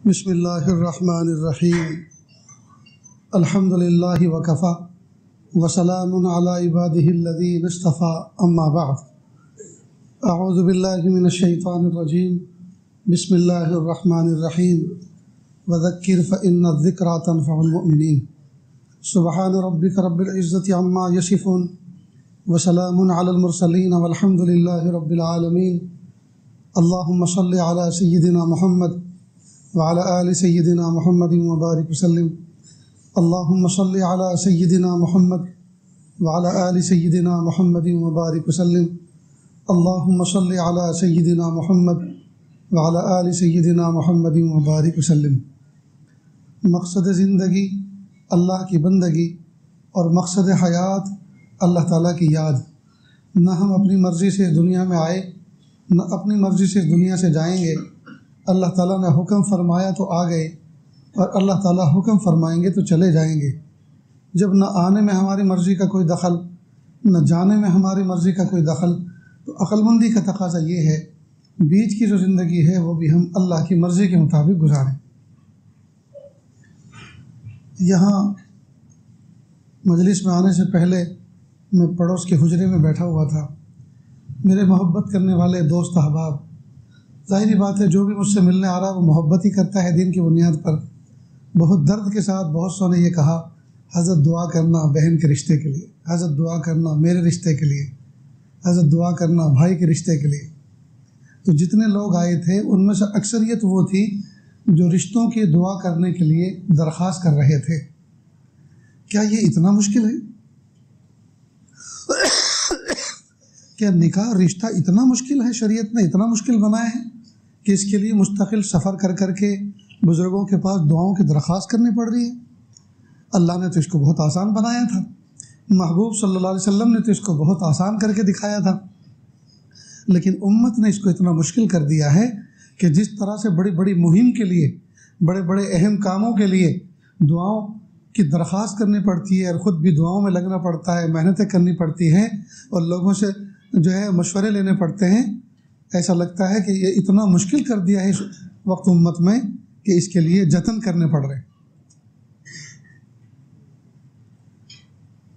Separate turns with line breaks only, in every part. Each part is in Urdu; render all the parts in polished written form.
بسم اللہ الرحمن الرحیم الحمد للہ وکفا وسلام علی عبادہ الذین اصطفیٰ اما بعد اعوذ باللہ من الشیطان الرجیم بسم اللہ الرحمن الرحیم وذکر فإن الذکرى تنفع المؤمنین سبحان ربک رب العزة عما یصفون وسلام علی المرسلین والحمد للہ رب العالمین اللہم صل علی سیدنا محمد وعلى آل سيدنا محمد وبارك وسلم اللهم صل على سيدنا محمد وعلى آل سيدنا محمد وبارك وسلم اللهم صل على سيدنا محمد وعلى آل سيدنا محمد وبارك وسلم۔ مقصد زندگی اللہ کی بندگی اور مقصد حیات اللہ تعالیٰ کی یاد۔ نہ ہم اپنی مرضی سے دنیا میں آئے نہ اپنی مرضی سے دنیا سے جائیں گے۔ اللہ تعالیٰ نے حکم فرمایا تو آ گئے اور اللہ تعالیٰ حکم فرمائیں گے تو چلے جائیں گے۔ جب نہ آنے میں ہماری مرضی کا کوئی دخل نہ جانے میں ہماری مرضی کا کوئی دخل، تو عقل مندی کا تقاضا یہ ہے بیچ کی جو زندگی ہے وہ بھی ہم اللہ کی مرضی کے مطابق گزاریں۔ یہاں مجلس میں آنے سے پہلے میں پڑوس کے حجرے میں بیٹھا ہوا تھا۔ میرے محبت کرنے والے دوست احباب، ظاہری بات ہے جو بھی مجھ سے ملنے آ رہا ہے وہ محبت ہی کرتا ہے دین کی بنیاد پر۔ بہت درد کے ساتھ بہت سو نے یہ کہا حضرت دعا کرنا بہن کے رشتے کے لیے، حضرت دعا کرنا میرے رشتے کے لیے، حضرت دعا کرنا بھائی کے رشتے کے لیے۔ تو جتنے لوگ آئے تھے ان میں سے اکثریت وہ تھی جو رشتوں کی دعا کرنے کے لیے درخواست کر رہے تھے۔ کیا یہ اتنا مشکل ہے؟ کیا نکاح رشتہ اتنا مشکل ہے؟ شریعت نے اتنا مشکل بنایا ہے کہ اس کے لیے مستقل سفر کر کر کے بزرگوں کے پاس دعاؤں کی درخواست کرنی پڑ رہی ہے؟ اللہ نے تو اس کو بہت آسان بنایا تھا، محبوب صلی اللہ علیہ وسلم نے تو اس کو بہت آسان کر کے دکھایا تھا، لیکن امت نے اس کو اتنا مشکل کر دیا ہے کہ جس طرح سے بڑی بڑی مہم کے لیے، بڑے بڑے اہم کاموں کے لیے دعاؤں کی درخواست کرنی پڑتی ہے اور خود بھی دعاؤں میں لگنا پڑتا ہے، محنتیں کرنی پڑتی ہیں اور لوگوں سے جو ہے مشورے لینے پڑتے ہیں، ایسا لگتا ہے کہ یہ اتنا مشکل کر دیا ہے اس وقت امت میں کہ اس کے لیے جتن کرنے پڑ رہے۔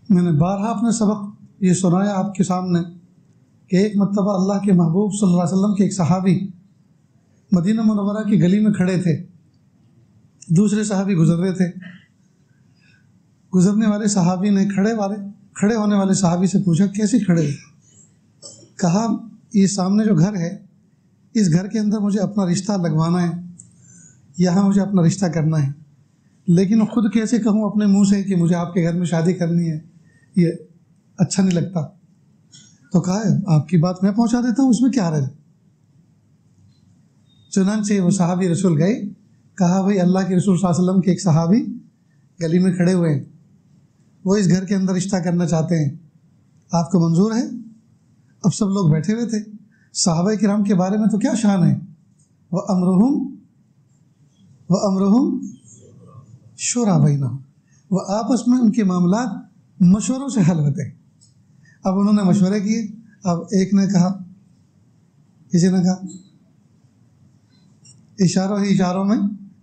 میں نے بارہا اپنے سبق یہ سنایا آپ کے سامنے کہ ایک مرتبہ اللہ کے محبوب صلی اللہ علیہ وسلم کے ایک صحابی مدینہ منورہ کی گلی میں کھڑے تھے، دوسرے صحابی گزر رہے تھے۔ گزرنے والے صحابی نے کھڑے ہونے والے صحابی سے پوچھا کیسے کھڑے ہو؟ کہا یہ سامنے جو گھر ہے اس گھر کے اندر مجھے اپنا رشتہ لگوانا ہے، یہاں مجھے اپنا رشتہ کرنا ہے، لیکن خود کیسے کہوں اپنے منہ سے کہ مجھے آپ کے گھر میں شادی کرنی ہے، یہ اچھا نہیں لگتا۔ تو کہا ہے آپ کی بات میں پہنچا دیتا ہوں، اس میں کیا رہے۔ چنانچہ وہ صحابی رسول گئے، کہا بھائی اللہ کے رسول صلی اللہ علیہ وسلم کے ایک صحابی گلی میں کھڑے ہوئے ہیں، وہ اس گھر کے اندر رشتہ کرنا چاہتے ہیں، آپ کو منظور ہے؟ اب سب لوگ بیٹھے ہوئے تھے۔ صحابہ کرام کے بارے میں تو کیا شان ہے، وَأَمْرُهُمْ شُورَىٰ بَيْنَهُمْ، وہ آپس میں ان کے معاملات مشوروں سے حل ہوتے ہیں۔ اب انہوں نے مشورے کیے، اب ایک نے کہا، کسی نے کہا، اشاروں میں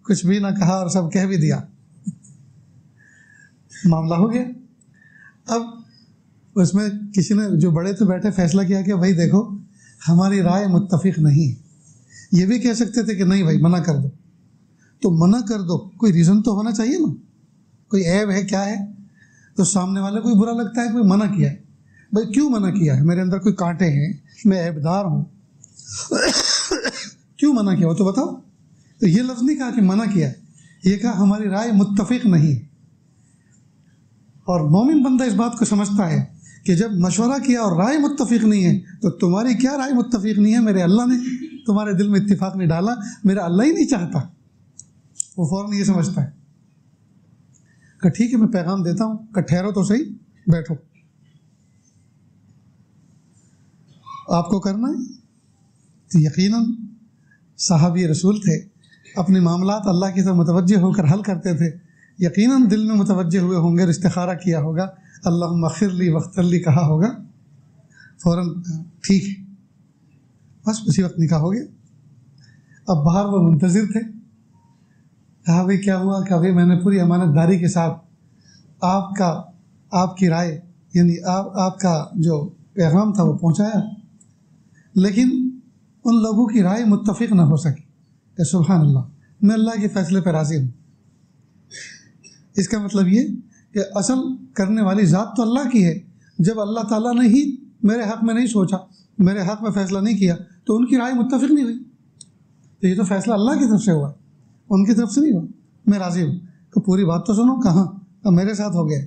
کچھ بھی نہ کہا اور سب کہہ بھی دیا، معاملہ ہو گیا۔ اب اس میں کسی نے جو بڑے تھے بیٹھے فیصلہ کیا کہ بھائی دیکھو ہماری رائے متفق نہیں ہے۔ یہ بھی کہہ سکتے تھے کہ نہیں بھائی منع کر دو، تو منع کر دو، کوئی ریزن تو ہونا چاہیے نا، کوئی عیب ہے کیا ہے؟ تو سامنے والے کو برا لگتا ہے کوئی منع کیا ہے، بھائی کیوں منع کیا ہے؟ میرے اندر کوئی کانٹے ہیں، میں عیبدار ہوں، کیوں منع کیا ہو تو بتاؤ۔ تو یہ لفظ نہیں کہا کہ منع کیا ہے، یہ کہا ہماری رائے متفق نہیں۔ اور مومن بندہ اس بات کو سمجھتا ہے کہ جب مشورہ کیا اور رائے متفق نہیں ہے تو تمہاری کیا رائے متفق نہیں ہے، میرے اللہ نے تمہارے دل میں اتفاق نہیں ڈالا، میرا اللہ ہی نہیں چاہتا۔ وہ فوراً یہ سمجھتا ہے کہ ٹھیک ہے میں پیغام دیتا ہوں کہ ٹھہرو تو صحیح، بیٹھو، آپ کو کرنا ہے۔ تو یقیناً صحابی رسول تھے، اپنے معاملات اللہ کی طرف متوجہ ہو کر حل کرتے تھے، یقیناً دل میں متوجہ ہوئے ہوں گے، استخارہ کیا ہوگا، اللہم اغفر لی واغفر لی کہا ہوگا، فوراً ٹھیک ہے، بس اسی وقت نکاح ہو گیا۔ اب باہر وہ منتظر تھے کہا بھائی کیا ہوا؟ کہا بھائی میں نے پوری امانت داری کے ساتھ آپ کی رائے یعنی آپ کا جو پیغام تھا وہ پہنچایا، لیکن ان لوگوں کی رائے متفق نہ ہو سکی۔ کہ سبحان اللہ، میں اللہ کے فیصلے پہ راضی ہوں۔ اس کا مطلب یہ کہ اصل کرنے والی ذات تو اللہ کی ہے۔ جب اللہ تعالیٰ نے ہی میرے حق میں نہیں سوچا، میرے حق میں فیصلہ نہیں کیا، تو ان کی رائے متفق نہیں ہوئی، تو یہ تو فیصلہ اللہ کی طرف سے ہوا، ان کی طرف سے نہیں ہوا۔ میں راضی ہوں کہ پوری بات تو سنو، کہاں میرے ساتھ ہو گیا۔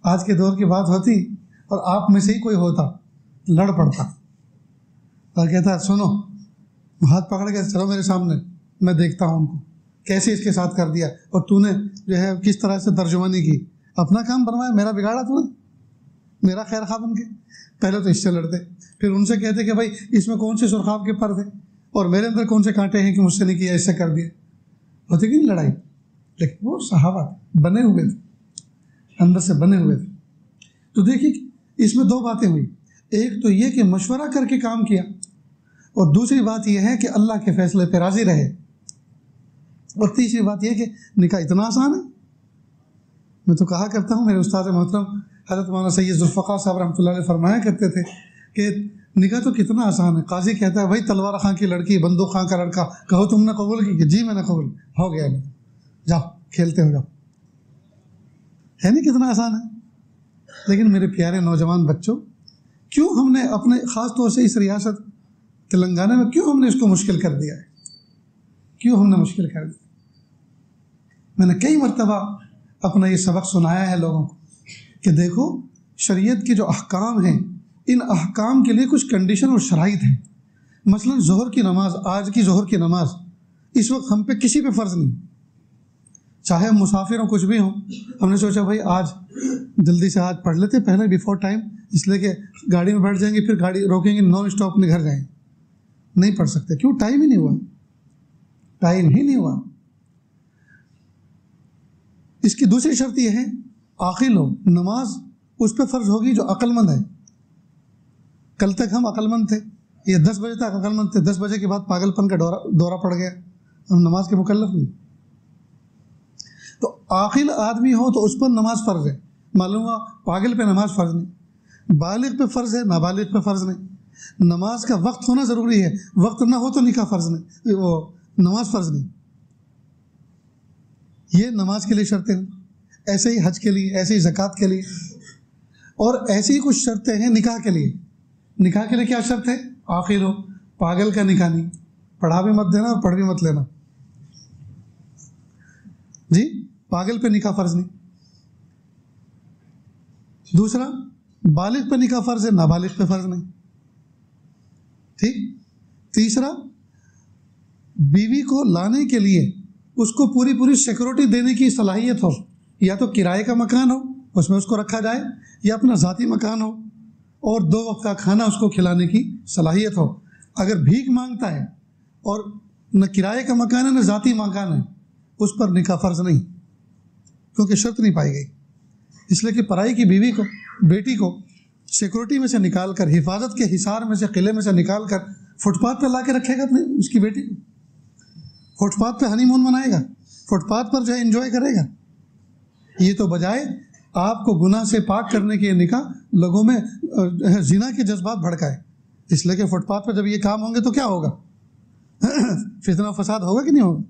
آج کے دور کی بات ہوتی اور آپ میں سے ہی کوئی ہوتا، لڑ پڑتا اور کہتا سنو، ہاتھ پکڑ کے چلو میرے سامنے، میں دیکھتا ہوں ان کو کیسے اس کے ساتھ کر دیا، اور تو نے جو ہے کس طرح سے ترجمانی کی، اپنا کام بنوایا، میرا بگاڑا تو نے، میرا خیر خواہ بن کے۔ پہلے تو اس سے لڑتے، پھر ان سے کہتے کہ بھائی اس میں کون سے سرخاب کے پر تھے اور میرے اندر کون سے کانٹے ہیں کہ مجھ سے نہیں کیا، اس سے کر دیا، ہوتی کہ نہیں لڑائی؟ لیکن وہ صحابہ بنے ہوئے تھے، اندر سے بنے ہوئے تھے۔ تو دیکھیے اس میں دو باتیں ہوئی، ایک تو یہ کہ مشورہ کر کے کام کیا، اور دوسری بات یہ ہے کہ اللہ کے فیصلے پہ راضی رہے، اور تیسری بات یہ کہ نکاح اتنا آسان ہے۔ میں تو کہا کرتا ہوں، میرے استاد محترم حضرت مولانا سید ذوالفقار صاحب رحمۃ اللہ علیہ فرمایا کرتے تھے کہ نکاح تو کتنا آسان ہے۔ قاضی کہتا ہے بھائی تلوار خاں کی لڑکی، بندوق خاں کا لڑکا، کہو تم نے قبول کی؟ کہ جی میں نے قبول، ہو گیا، جاؤ کھیلتے ہو جاؤ، ہے نہیں کتنا آسان ہے؟ لیکن میرے پیارے نوجوان بچوں، کیوں ہم نے اپنے خاص طور سے اس ریاست تلنگانہ میں کیوں ہم نے اس کو مشکل کر دیا ہے؟ کیوں ہم نے مشکل کر دیا؟ میں نے کئی مرتبہ اپنا یہ سبق سنایا ہے لوگوں کو کہ دیکھو شریعت کے جو احکام ہیں، ان احکام کے لیے کچھ کنڈیشن اور شرائط ہیں۔ مثلا ظہر کی نماز، آج کی ظہر کی نماز اس وقت ہم پہ کسی پہ فرض نہیں، چاہے ہم مسافر ہوں کچھ بھی ہوں۔ ہم نے سوچا بھائی آج جلدی سے آج پڑھ لیتے پہلے بیفور ٹائم، اس لیے کہ گاڑی میں بیٹھ جائیں گے، پھر گاڑی روکیں گے، نان اسٹاپ اپنے گھر جائیں گے، نہیں پڑھ سکتے۔ کیوں؟ ٹائم ہی نہیں ہوا، ٹائم ہی نہیں ہوا۔ اس کی دوسری شرط یہ ہے عاقل ہو، نماز اس پہ فرض ہوگی جو عقل مند ہے۔ کل تک ہم عقل مند تھے، یہ 10 بجے تک عقل مند تھے، 10 بجے کے بعد پاگل پن کا دورہ پڑ گیا، ہم نماز کے مکلف نہیں۔ تو عاقل آدمی ہو تو اس پر نماز فرض ہے، معلوم ہوا پاگل پہ نماز فرض نہیں، بالغ پہ فرض ہے، نابالغ پہ فرض نہیں۔ نماز کا وقت ہونا ضروری ہے، وقت نہ ہو تو نکاح فرض نہیں، وہ نماز فرض نہیں۔ یہ نماز کے لیے شرطیں ہیں، ایسے ہی حج کے لیے، ایسے ہی زکوٰۃ کے لیے، اور ایسی ہی کچھ شرطیں ہیں نکاح کے لیے۔ نکاح کے لیے کیا شرط ہے؟ عاقل ہو، پاگل کا نکاح نہیں، پڑھا بھی مت دینا اور پڑھ بھی مت لینا، جی پاگل پہ نکاح فرض نہیں۔ دوسرا، بالغ پہ نکاح فرض ہے، نابالغ پہ فرض نہیں، ٹھیک۔ تیسرا، بیوی کو لانے کے لیے اس کو پوری سیکورٹی دینے کی صلاحیت ہو، یا تو کرائے کا مکان ہو اس میں اس کو رکھا جائے، یا اپنا ذاتی مکان ہو، اور 2 وقت کا کھانا اس کو کھلانے کی صلاحیت ہو۔ اگر بھیک مانگتا ہے اور نہ کرائے کا مکان ہے نہ ذاتی مکان ہے، اس پر نکاح فرض نہیں، کیونکہ شرط نہیں پائی گئی۔ اس لیے کہ پرائی کی بیوی کو، بیٹی کو سیکورٹی میں سے نکال کر، حفاظت کے حصار میں سے، قلعے میں سے نکال کر فٹ پاتھ پہ لا کے رکھے گا اپنے اس کی بیٹی کو، فٹ پاتھ پہ ہنی مون منائے گا، فٹ پاتھ پر جو ہے انجوائے کرے گا۔ یہ تو بجائے آپ کو گناہ سے پاک کرنے کے نکاح لوگوں میں زنا کے جذبات بھڑکائے، اس لیے کہ فٹ پاتھ پر جب یہ کام ہوں گے تو کیا ہوگا؟ فتنہ و فساد ہوگا کہ نہیں ہوگا؟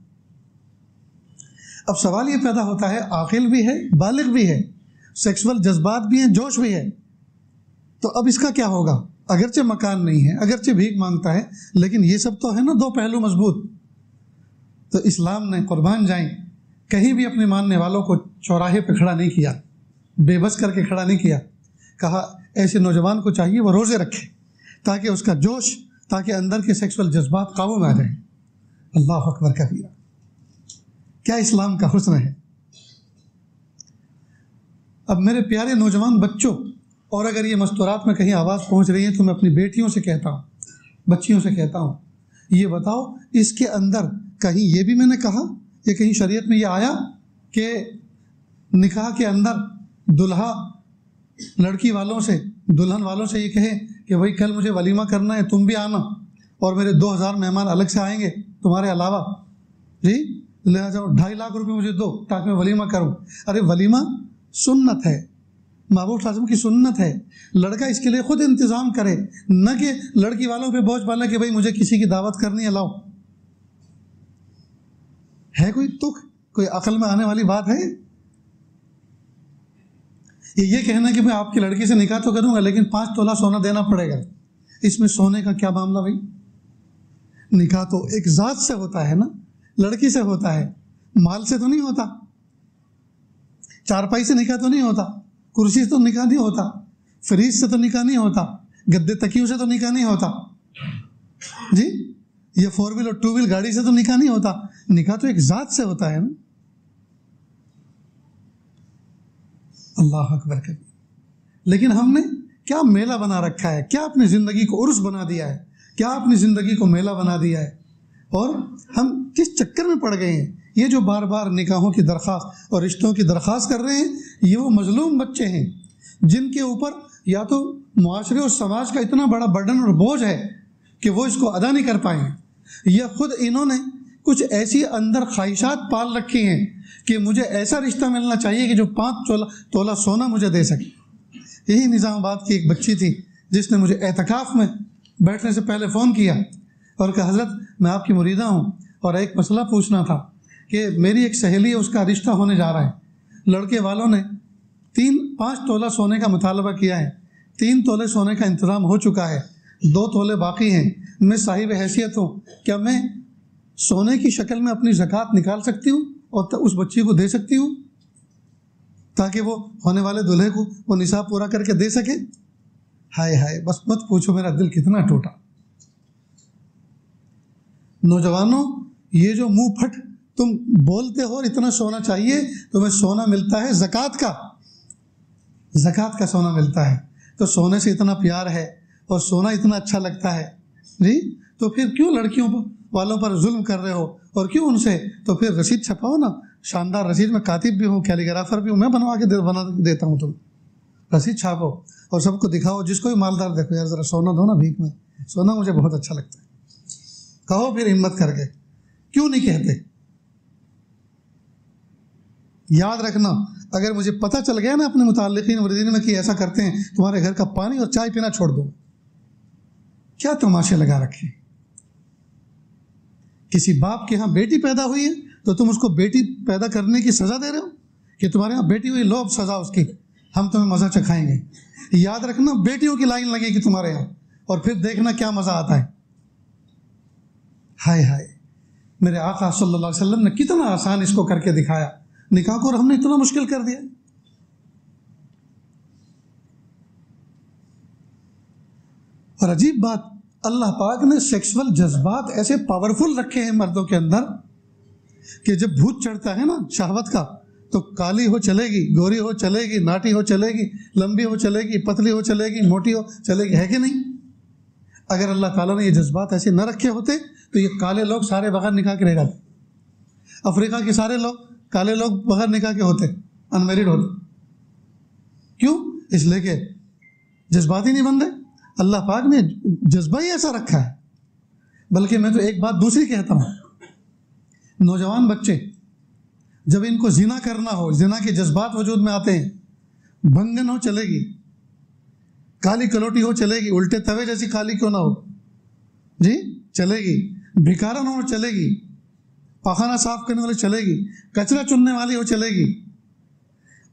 اب سوال یہ پیدا ہوتا ہے، عاقل بھی ہے، بالغ بھی ہے، سیکسول جذبات بھی ہیں، جوش بھی ہے، تو اب اس کا کیا ہوگا؟ اگرچہ مکان نہیں ہے، اگرچہ بھیک مانگتا ہے، لیکن یہ سب تو ہے نا 2 پہلو مضبوط۔ تو اسلام نے قربان جائیں کہیں بھی اپنے ماننے والوں کو چوراہے پہ کھڑا نہیں کیا، بے بس کر کے کھڑا نہیں کیا۔ کہا ایسے نوجوان کو چاہیے وہ روزے رکھے تاکہ اس کا جوش، تاکہ اندر کے سیکسول جذبات قابو میں آ جائیں۔ اللہ اکبر کبیرہ، کیا اسلام کا حسن ہے۔ اب میرے پیارے نوجوان بچوں، اور اگر یہ مستورات میں کہیں آواز پہنچ رہی ہے تو میں اپنی بیٹیوں سے کہتا ہوں، بچیوں سے کہتا ہوں، یہ بتاؤ اس کے اندر کہیں یہ بھی میں نے کہا کہ کہیں شریعت میں یہ آیا کہ نکاح کے اندر دلہا لڑکی والوں سے، دلہن والوں سے یہ کہے کہ بھائی کل مجھے ولیمہ کرنا ہے، تم بھی آنا، اور میرے 2000 مہمان الگ سے آئیں گے تمہارے علاوہ، جی لے جاؤ 2.5 لاکھ روپے مجھے دو تاکہ میں ولیمہ کروں. ارے ولیمہ سنت ہے، محبوب صلی اللہ علیہ وسلم کی سنت ہے. لڑکا اس کے لیے خود انتظام کرے، نہ کہ لڑکی والوں پہ بوجھ ڈالے کہ بھائی مجھے کسی کی دعوت کرنی ہے لاؤ. ہے کوئی تک، کوئی عقل میں آنے والی بات ہے؟ یہ کہنا کہ میں آپ کی لڑکی سے نکاح تو کروں گا لیکن 5 تولہ سونا دینا پڑے گا. اس میں سونے کا کیا معاملہ بھائی؟ نکاح تو ایک ذات سے ہوتا ہے نا، لڑکی سے ہوتا ہے، مال سے تو نہیں ہوتا. چارپائی سے نکاح تو نہیں ہوتا، کرسی سے تو نکاح نہیں ہوتا، فریج سے تو نکاح نہیں ہوتا، گدے تکیوں سے تو نکاح نہیں ہوتا. جی یہ 4 ویل اور 2 ویل گاڑی سے تو نکاح نہیں ہوتا. نکاح تو ایک ذات سے ہوتا ہے نا. اللہ اکبر کبھی. لیکن ہم نے کیا میلہ بنا رکھا ہے، کیا اپنی زندگی کو عرس بنا دیا ہے، کیا اپنی زندگی کو میلہ بنا دیا ہے. اور ہم کس چکر میں پڑ گئے ہیں؟ یہ جو بار بار نکاحوں کی درخواست اور رشتوں کی درخواست کر رہے ہیں، یہ وہ مظلوم بچے ہیں جن کے اوپر یا تو معاشرے اور سماج کا اتنا بڑا برڈن اور بوجھ ہے کہ وہ اس کو ادا نہیں کر پائیں، یا خود انہوں نے کچھ ایسی اندر خواہشات پال رکھی ہیں کہ مجھے ایسا رشتہ ملنا چاہیے کہ جو 5 تولہ سونا مجھے دے سکے. یہی نظام آباد کی ایک بچی تھی جس نے مجھے اعتکاف میں بیٹھنے سے پہلے فون کیا اور کہا حضرت میں آپ کی مریدہ ہوں اور ایک مسئلہ پوچھنا تھا کہ میری ایک سہیلی ہے، اس کا رشتہ ہونے جا رہا ہے. لڑکے والوں نے 5 تولہ سونے کا مطالبہ کیا ہے، 3 تولے سونے کا انتظام ہو چکا ہے، 2 تولے باقی ہیں. میں صاحب حیثیت ہوں، کیا میں سونے کی شکل میں اپنی زکوٰۃ نکال سکتی ہوں اور اس بچی کو دے سکتی ہوں تاکہ وہ ہونے والے دلہے کو وہ نصاب پورا کر کے دے سکے؟ ہائے ہائے، بس مت پوچھو میرا دل کتنا ٹوٹا. نوجوانوں، یہ جو منہ پھٹ تم بولتے ہو اور اتنا سونا چاہیے، تمہیں سونا ملتا ہے زکوٰۃ کا سونا ملتا ہے. تو سونے سے اتنا پیار ہے اور سونا اتنا اچھا لگتا ہے جی، تو پھر کیوں لڑکیوں والوں پر ظلم کر رہے ہو؟ اور کیوں ان سے؟ تو پھر رسید چھپاؤ نا، شاندار رسید. میں کاتب بھی ہوں، کیلیگرافر بھی ہوں، میں بنا کے دیتا ہوں. تم رسید چھاپو اور سب کو دکھاؤ، جس کو بھی مالدار دیکھو یار ذرا سونا دو نا بھیک میں، سونا مجھے بہت اچھا لگتا ہے. کہو پھر ہمت کر کے. کیوں نہیں کہتے؟ یاد رکھنا، اگر مجھے پتہ چل گیا نا اپنے متعلقین مریدین میں کہ ایسا کرتے ہیں، تمہارے گھر کا پانی اور چائے پینا چھوڑ دو. کیا تماشے لگا رکھے؟ کسی باپ کے ہاں بیٹی پیدا ہوئی ہے تو تم اس کو بیٹی پیدا کرنے کی سزا دے رہے ہو کہ تمہارے یہاں بیٹی ہوئی، لو اب سزا اس کی، ہم تمہیں مزہ چکھائیں گے. یاد رکھنا بیٹیوں کی لائن لگے گی تمہارے یہاں اور پھر دیکھنا کیا مزہ آتا ہے. ہائے ہائے، میرے آقا صلی اللہ علیہ وسلم نے کتنا آسان اس کو کر کے دکھایا. نکاح کو ہم نے اتنا مشکل کر دیا. اور عجیب بات، اللہ پاک نے سیکسول جذبات ایسے پاورفل رکھے ہیں مردوں کے اندر کہ جب بھوت چڑھتا ہے نا شہوت کا، تو کالی ہو چلے گی، گوری ہو چلے گی، ناٹی ہو چلے گی، لمبی ہو چلے گی، پتلی ہو چلے گی، موٹی ہو چلے گی. ہے کہ نہیں؟ اگر اللہ تعالیٰ نے یہ جذبات ایسے نہ رکھے ہوتے تو یہ کالے لوگ سارے بغیر نکاح کے رہ جاتے. افریقہ کے سارے لوگ کالے لوگ بغیر نکاح کے ہوتے، انمیرڈ ہوتے. کیوں؟ اس لیے کہ جذبات ہی نہیں بن رہے. اللہ پاک نے جذبہ ہی ایسا رکھا ہے. بلکہ میں تو ایک بات دوسری کہتا ہوں، نوجوان بچے جب ان کو زنا کرنا ہو، زنا کے جذبات وجود میں آتے ہیں، بھنگن ہو چلے گی، کالی کلوٹی ہو چلے گی، الٹے توے جیسی کالی کیوں نہ ہو جی چلے گی، بھکارن ہو چلے گی، پاخانہ صاف کرنے والی چلے گی، کچرا چننے والی ہو چلے گی.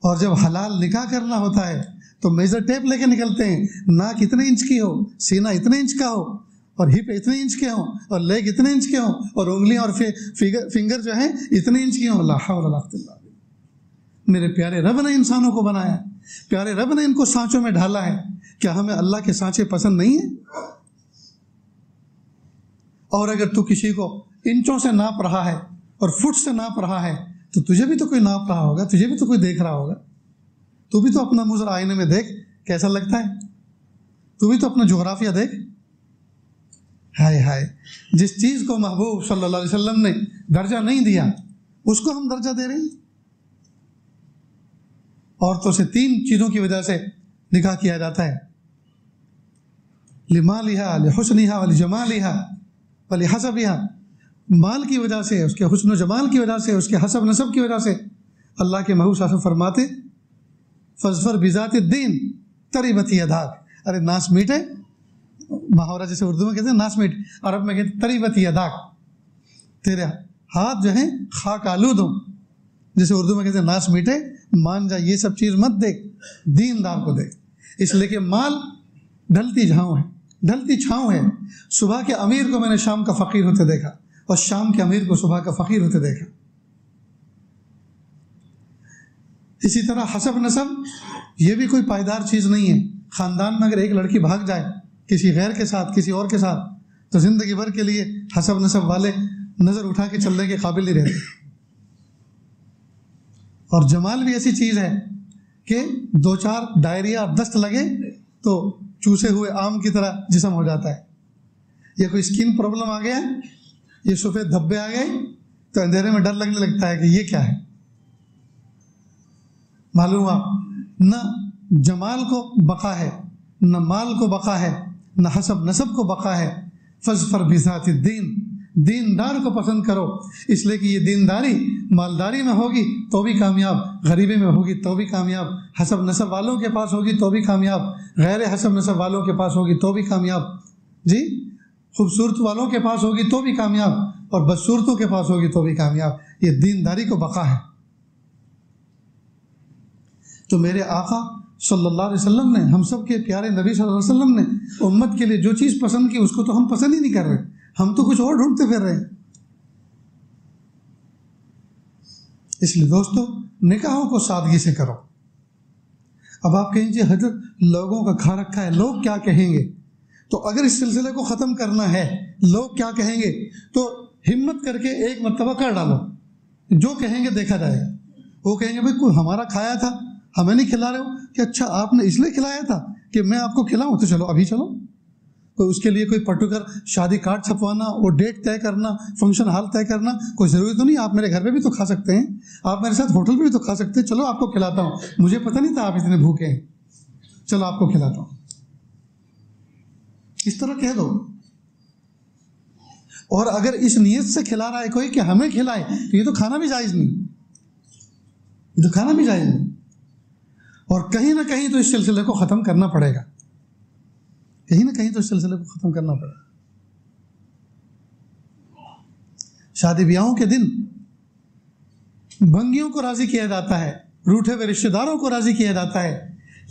اور جب حلال نکاح کرنا ہوتا ہے تو میجر ٹیپ لے کے نکلتے ہیں. ناک اتنے انچ کی ہو، سینہ اتنے انچ کا ہو، اور ہپ اتنے انچ کے ہوں، اور لیگ اتنے انچ کے ہوں، اور انگلیاں اور فنگر جو ہیں اتنے انچ کی ہوں. لا حول ولا قوت الا باللہ. میرے پیارے رب نے انسانوں کو بنایا، پیارے رب نے ان کو سانچوں میں ڈھالا ہے. کیا ہمیں اللہ کے سانچے پسند نہیں ہیں؟ اور اگر تو کسی کو انچوں سے ناپ رہا ہے اور فٹ سے ناپ رہا ہے تو تجھے بھی تو کوئی ناپ رہا ہوگا، تجھے بھی تو کوئی دیکھ رہا ہوگا. تو بھی تو اپنا منظر آئینے میں دیکھ کیسا لگتا ہے. تو بھی تو اپنا جغرافیہ دیکھ. ہائے ہائے، جس چیز کو محبوب صلی اللہ علیہ وسلم نے درجہ نہیں دیا اس کو ہم درجہ دے رہے ہیں. عورتوں سے 3 چیزوں کی وجہ سے نکاح کیا جاتا ہے: لمالہا، لحسنہا، ولجمالہا، ولحسبہا. مال کی وجہ سے، اس کے حسن و جمال کی وجہ سے، اس کے حسب نسب کی وجہ سے اللہ کے محبوب صلی اللہ علیہ وسلم فرماتے فاظفر بذات الدین تربت یداک، ارے ناس میٹ ہے، محاورہ جیسے اردو میں کہتے ہیں ناس میٹ، عرب میں کہتے ہیں تربت یداک، تیرے ہاتھ جو ہیں خاک آلود ہوں، جیسے اردو میں کہتے ہیں ناس میٹے، مان جا یہ سب چیز مت دیکھ، دیندار کو دیکھ، اس لیے کہ مال ڈھلتی چھاؤں ہے، ڈھلتی چھاؤں ہے۔ صبح کے امیر کو میں نے شام کا فقیر ہوتے دیکھا، اور شام کے امیر کو صبح کا فقیر ہوتے دیکھا۔ اسی طرح حسب نسب یہ بھی کوئی پائیدار چیز نہیں ہے۔ خاندان میں اگر ایک لڑکی بھاگ جائے کسی غیر کے ساتھ، کسی اور کے ساتھ، تو زندگی بھر کے لیے حسب نسب والے نظر اٹھا کے چلنے کے قابل نہیں رہتے۔ اور جمال بھی ایسی چیز ہے کہ 2-4 ڈائریا دست لگے تو چوسے ہوئے آم کی طرح جسم ہو جاتا ہے۔ یا کوئی اسکن پرابلم آ گیا، یہ سفید دھبے آ گئے تو اندھیرے میں ڈر لگنے لگتا ہے کہ یہ کیا ہے۔ معلوم ہوا نہ جمال کو بقا ہے، نہ مال کو بقا ہے، نہ حسب نسب کو بقا ہے۔ فاظفر بذات الدین، دیندار کو پسند کرو، اس لیے کہ یہ دینداری مالداری میں ہوگی تو بھی کامیاب، غریبی میں ہوگی تو بھی کامیاب، حسب نسب والوں کے پاس ہوگی تو بھی کامیاب، غیر حسب نسب والوں کے پاس ہوگی تو بھی کامیاب، جی خوبصورت والوں کے پاس ہوگی تو بھی کامیاب، اور بدصورتوں کے پاس ہوگی تو بھی کامیاب۔ یہ دینداری کو بقا ہے۔ تو میرے آقا صلی اللہ علیہ وسلم نے، ہم سب کے پیارے نبی صلی اللہ علیہ وسلم نے امت کے لیے جو چیز پسند کی اس کو تو ہم پسند ہی نہیں کر رہے، ہم تو کچھ اور ڈھونڈتے پھر رہے ہیں۔ اس لیے دوستو نکاحوں کو سادگی سے کرو۔ اب آپ کہیں جی حضرت لوگوں کا کھا رکھا ہے، لوگ کیا کہیں گے؟ تو اگر اس سلسلے کو ختم کرنا ہے، لوگ کیا کہیں گے، تو ہمت کر کے ایک مرتبہ کر ڈالو، جو کہیں گے دیکھا جائے گا۔ وہ کہیں گے بھائی کوئی ہمارا کھایا تھا ہمیں نہیں کھلا رہے ہو کہ اچھا آپ نے اس لیے کھلایا تھا کہ میں آپ کو کھلاؤں، تو چلو ابھی چلو۔ تو اس کے لیے کوئی پرٹیکولر شادی کارڈ چھپوانا، وہ ڈیٹ طے کرنا، فنکشن ہال طے کرنا کوئی ضروری تو نہیں۔ آپ میرے گھر پہ بھی تو کھا سکتے ہیں، آپ میرے ساتھ ہوٹل پہ بھی تو کھا سکتے ہیں، چلو آپ کو کھلاتا ہوں، مجھے پتہ نہیں تھا آپ اتنے بھوکے ہیں، چلو آپ کو کھلاتا ہوں، اس طرح کہہ دو۔ اور اگر اس نیت سے کھلا رہا ہے کوئی کہ ہمیں کھلائے تو یہ تو کھانا بھی جائز نہیں، یہ تو کھانا بھی جائز نہیں۔ اور کہیں نہ کہیں تو اس سلسلے کو ختم کرنا پڑے گا، کہیں نہ کہیں تو اس سلسلے کو ختم کرنا پڑے گا۔ شادی بیاہوں کے دن بھنگیوں کو راضی کیا جاتا ہے، روٹھے ہوئے رشتہ داروں کو راضی کیا جاتا ہے،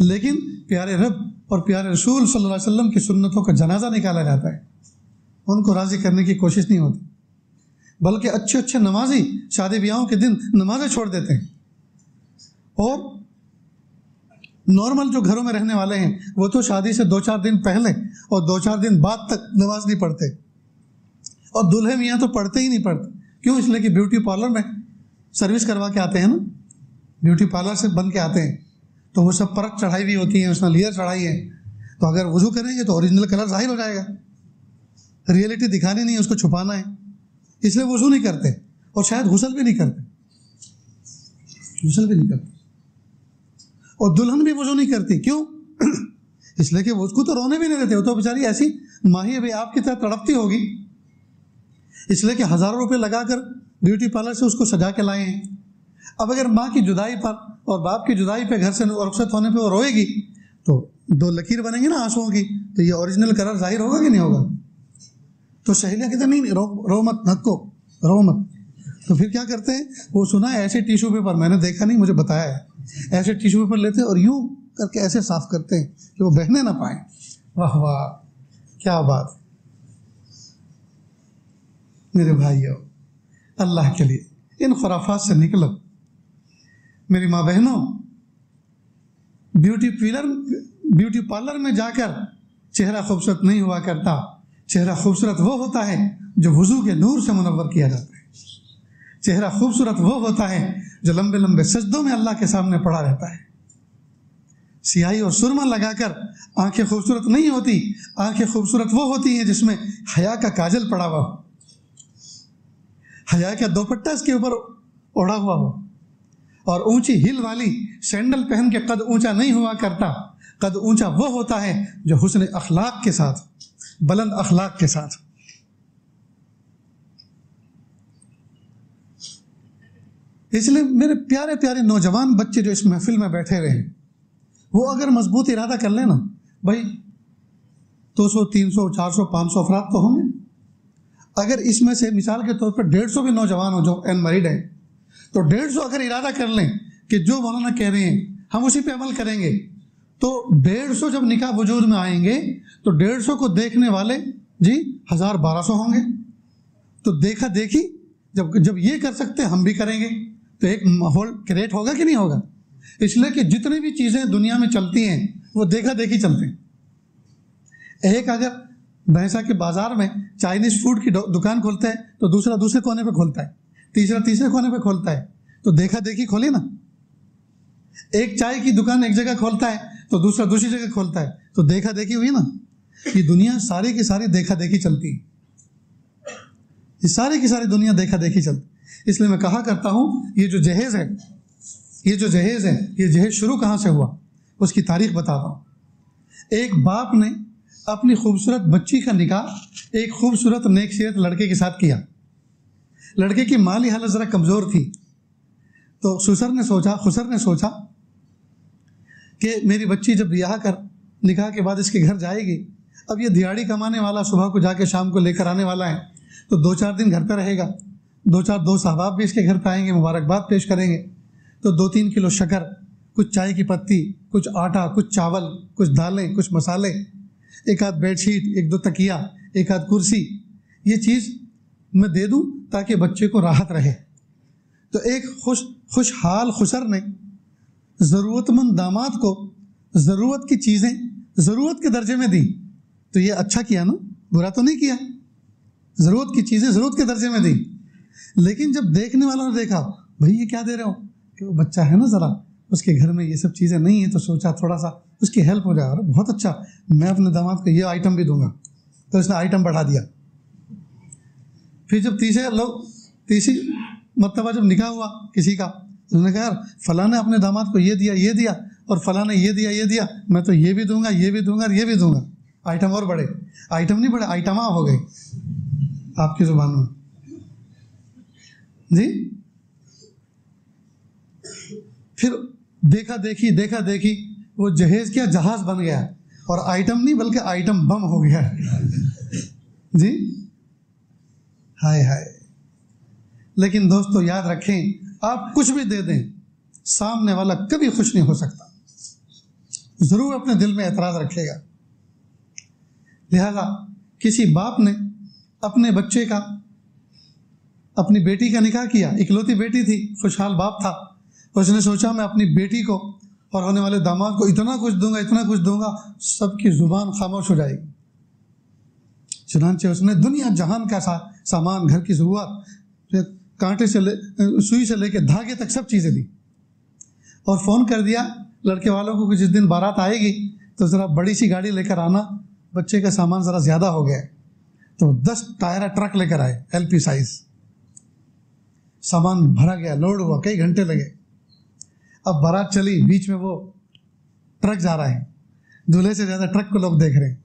لیکن پیارے رب اور پیارے رسول صلی اللہ علیہ وسلم کی سنتوں کا جنازہ نکالا جاتا ہے، ان کو راضی کرنے کی کوشش نہیں ہوتی، بلکہ اچھے اچھے نمازی شادی بیاہوں کے دن نمازیں چھوڑ دیتے ہیں، اور نارمل جو گھروں میں رہنے والے ہیں وہ تو شادی سے 2-4 دن پہلے اور 2-4 دن بعد تک نماز نہیں پڑھتے، اور دلہے میاں تو پڑھتے ہی نہیں پڑھتے۔ کیوں؟ اس لیے کہ بیوٹی پارلر میں سروس کروا کے آتے ہیں نا، بیوٹی پارلر سے بن کے آتے ہیں، تو وہ سب پرت چڑھائی ہوئی ہوتی ہیں، اس میں لیئر چڑھائی ہے، تو اگر وضو کریں گے تو اوریجنل کلر ظاہر ہو جائے گا، ریئلٹی دکھانی نہیں ہے، اس کو چھپانا ہے، اس لیے وضو نہیں کرتے، اور شاید غسل بھی نہیں کرتے، غسل بھی نہیں کرتے، اور دلہن بھی وضو نہیں کرتی۔ کیوں؟ اس لیے کہ وہ اس کو تو رونے بھی نہیں دیتے، وہ تو بیچاری ایسی ماہی ابھی آپ کی طرح تڑپتی ہوگی، اس لیے کہ ہزاروں روپے لگا کر بیوٹی پارلر سے اس کو سجا کے لائے ہیں۔ اب اگر ماں کی جدائی پر اور باپ کی جدائی پہ گھر سے رخصت ہونے پہ وہ روئے گی تو 2 لکیر بنیں گی نا آنسوؤں کی، تو یہ اوریجنل کلر ظاہر ہوگا کہ نہیں ہوگا؟ تو سہیلیاں کہتے ہیں نہیں رو مت، نکو رو مت، تو پھر کیا کرتے ہیں؟ وہ سنا ہے ایسے ٹیشو پیپر، میں نے دیکھا نہیں مجھے بتایا ہے، ایسے ٹیشو پیپر لیتے ہیں اور یوں کر کے ایسے صاف کرتے ہیں کہ وہ بہنے نہ پائیں۔ واہ واہ کیا بات! میرے بھائیو اللہ کے لیے ان خرافات سے نکلو۔ میری ماں بہنوں، بیوٹی پارلر میں جا کر چہرہ خوبصورت نہیں ہوا کرتا، چہرہ خوبصورت وہ ہوتا ہے جو وضو کے نور سے منور کیا جاتا ہے، چہرہ خوبصورت وہ ہوتا ہے جو لمبے لمبے سجدوں میں اللہ کے سامنے پڑا رہتا ہے۔ سیاہی اور سرما لگا کر آنکھیں خوبصورت نہیں ہوتی، آنکھیں خوبصورت وہ ہوتی ہیں جس میں حیا کا کاجل پڑا ہوا ہو، حیا کا دوپٹہ اس کے اوپر اوڑھا ہوا ہو، اور اونچی ہل والی سینڈل پہن کے قد اونچا نہیں ہوا کرتا، قد اونچا وہ ہوتا ہے جو حسن اخلاق کے ساتھ، بلند اخلاق کے ساتھ۔ اس لیے میرے پیارے پیارے نوجوان بچے جو اس محفل میں بیٹھے ہوئے ہیں، وہ اگر مضبوط ارادہ کر لیں نا، بھائی 200 300 400 500 افراد تو ہوں گے، اگر اس میں سے مثال کے طور پر 150 بھی نوجوان ہو جو ان میرڈ ہیں، تو 150 اگر ارادہ کر لیں کہ جو مولانا کہہ رہے ہیں ہم اسی پہ عمل کریں گے، تو 150 جب نکاح وجود میں آئیں گے تو 150 کو دیکھنے والے 1000 1200 ہوں گے. تو دیکھا دیکھی جب یہ کر سکتے ہم بھی کریں گے تو ایک ماحول کریٹ ہوگا کہ نہیں ہوگا. اس لیے کہ جتنی بھی چیزیں دنیا میں چلتی ہیں وہ دیکھا دیکھی چلتے ہیں. ایک اگر بھینسا کے بازار میں چائنیز فوڈ کی دکان کھولتا ہے تو دوسرا دوسرے کونے پہ کھولتا ہے، تیسرا تیسرے کونے پہ کھولتا ہے، تو دیکھا دیکھی کھولی نا. ایک چائے کی دکان ایک جگہ کھولتا ہے تو دوسرا دوسری جگہ کھولتا ہے، تو دیکھا دیکھی ہوئی نا. یہ دنیا ساری کی ساری دیکھا دیکھی چلتی ہے، یہ ساری کی ساری دنیا دیکھا دیکھی چلتی. اس لیے میں کہا کرتا ہوں یہ جو جہیز ہے یہ جہیز شروع کہاں سے ہوا اس کی تاریخ بتاتا ہوں. ایک باپ نے اپنی خوبصورت بچی کا نکاح ایک خوبصورت نیک سیرت لڑکے کے ساتھ کیا. لڑکے کی مالی حالت ذرا کمزور تھی، تو خسر نے سوچا کہ میری بچی جب بیاہ کر نکاح کے بعد اس کے گھر جائے گی، اب یہ دیہاڑی کمانے والا صبح کو جا کے شام کو لے کر آنے والا ہے، تو 2-4 دن گھر پہ رہے گا، 2-4 دوست احباب بھی اس کے گھر پہ آئیں گے، مبارکباد پیش کریں گے. تو 2-3 کلو شکر، کچھ چائے کی پتی، کچھ آٹا، کچھ چاول، کچھ دالیں، کچھ مسالے، ایک آدھ بیڈ شیٹ، 1-2 تکیا، ایک آدھ کرسی، یہ چیز میں دے دوں تاکہ بچے کو راحت رہے. تو ایک خوشحال خسر نے ضرورت مند داماد کو ضرورت کی چیزیں ضرورت کے درجے میں دی. تو یہ اچھا کیا نا، برا تو نہیں کیا. ضرورت کی چیزیں ضرورت کے درجے میں دی. لیکن جب دیکھنے والوں نے دیکھا بھائی یہ کیا دے رہے ہو، کہ وہ بچہ ہے نا ذرا اس کے گھر میں یہ سب چیزیں نہیں ہیں، تو سوچا تھوڑا سا اس کی ہیلپ ہو جائے. اور بہت اچھا، میں اپنے داماد کو یہ آئٹم بھی دوں گا. تو اس نے آئٹم بڑھا دیا. پھر جب تیسری مرتبہ جب نکاح ہوا کسی کا، انہوں نے کہا یار فلاں نے اپنے داماد کو یہ دیا اور فلاں نے یہ دیا، میں تو یہ بھی دوں گا یہ بھی دوں گا اور یہ بھی دوں گا. آئٹم اور بڑھے، آئٹم نہیں بڑھے، آئٹما ہو گئے آپ کی زبان میں. پھر دیکھا دیکھی وہ جہیز کیا جہاز بن گیا، اور آئٹم نہیں بلکہ آئٹم بم ہو گیا. ہائے. لیکن دوستو یاد رکھیں، آپ کچھ بھی دے دیں سامنے والا کبھی خوش نہیں ہو سکتا، ضرور اپنے دل میں اعتراض رکھے گا. لہذا کسی باپ نے اپنے بچے کا، اپنی بیٹی کا نکاح کیا، اکلوتی بیٹی تھی، خوشحال باپ تھا. اس نے سوچا میں اپنی بیٹی کو اور ہونے والے داماد کو اتنا کچھ دوں گا سب کی زبان خاموش ہو جائے گی. چنانچہ اس نے دنیا جہان کا سامان، گھر کی ضرورت، کانٹے سے سوئی سے لے کے دھاگے تک سب چیزیں دی، اور فون کر دیا لڑکے والوں کو کہ جس دن بارات آئے گی تو ذرا بڑی سی گاڑی لے کر آنا، بچے کا سامان ذرا زیادہ ہو گیا ہے. تو 10 ٹائرہ ٹرک لے کر آئے، LP سائز. سامان بھرا گیا، لوڈ ہوا، کئی گھنٹے لگے. اب بارات چلی، بیچ میں وہ ٹرک جا رہا ہے، دولہے سے زیادہ ٹرک کو لوگ دیکھ رہے ہیں.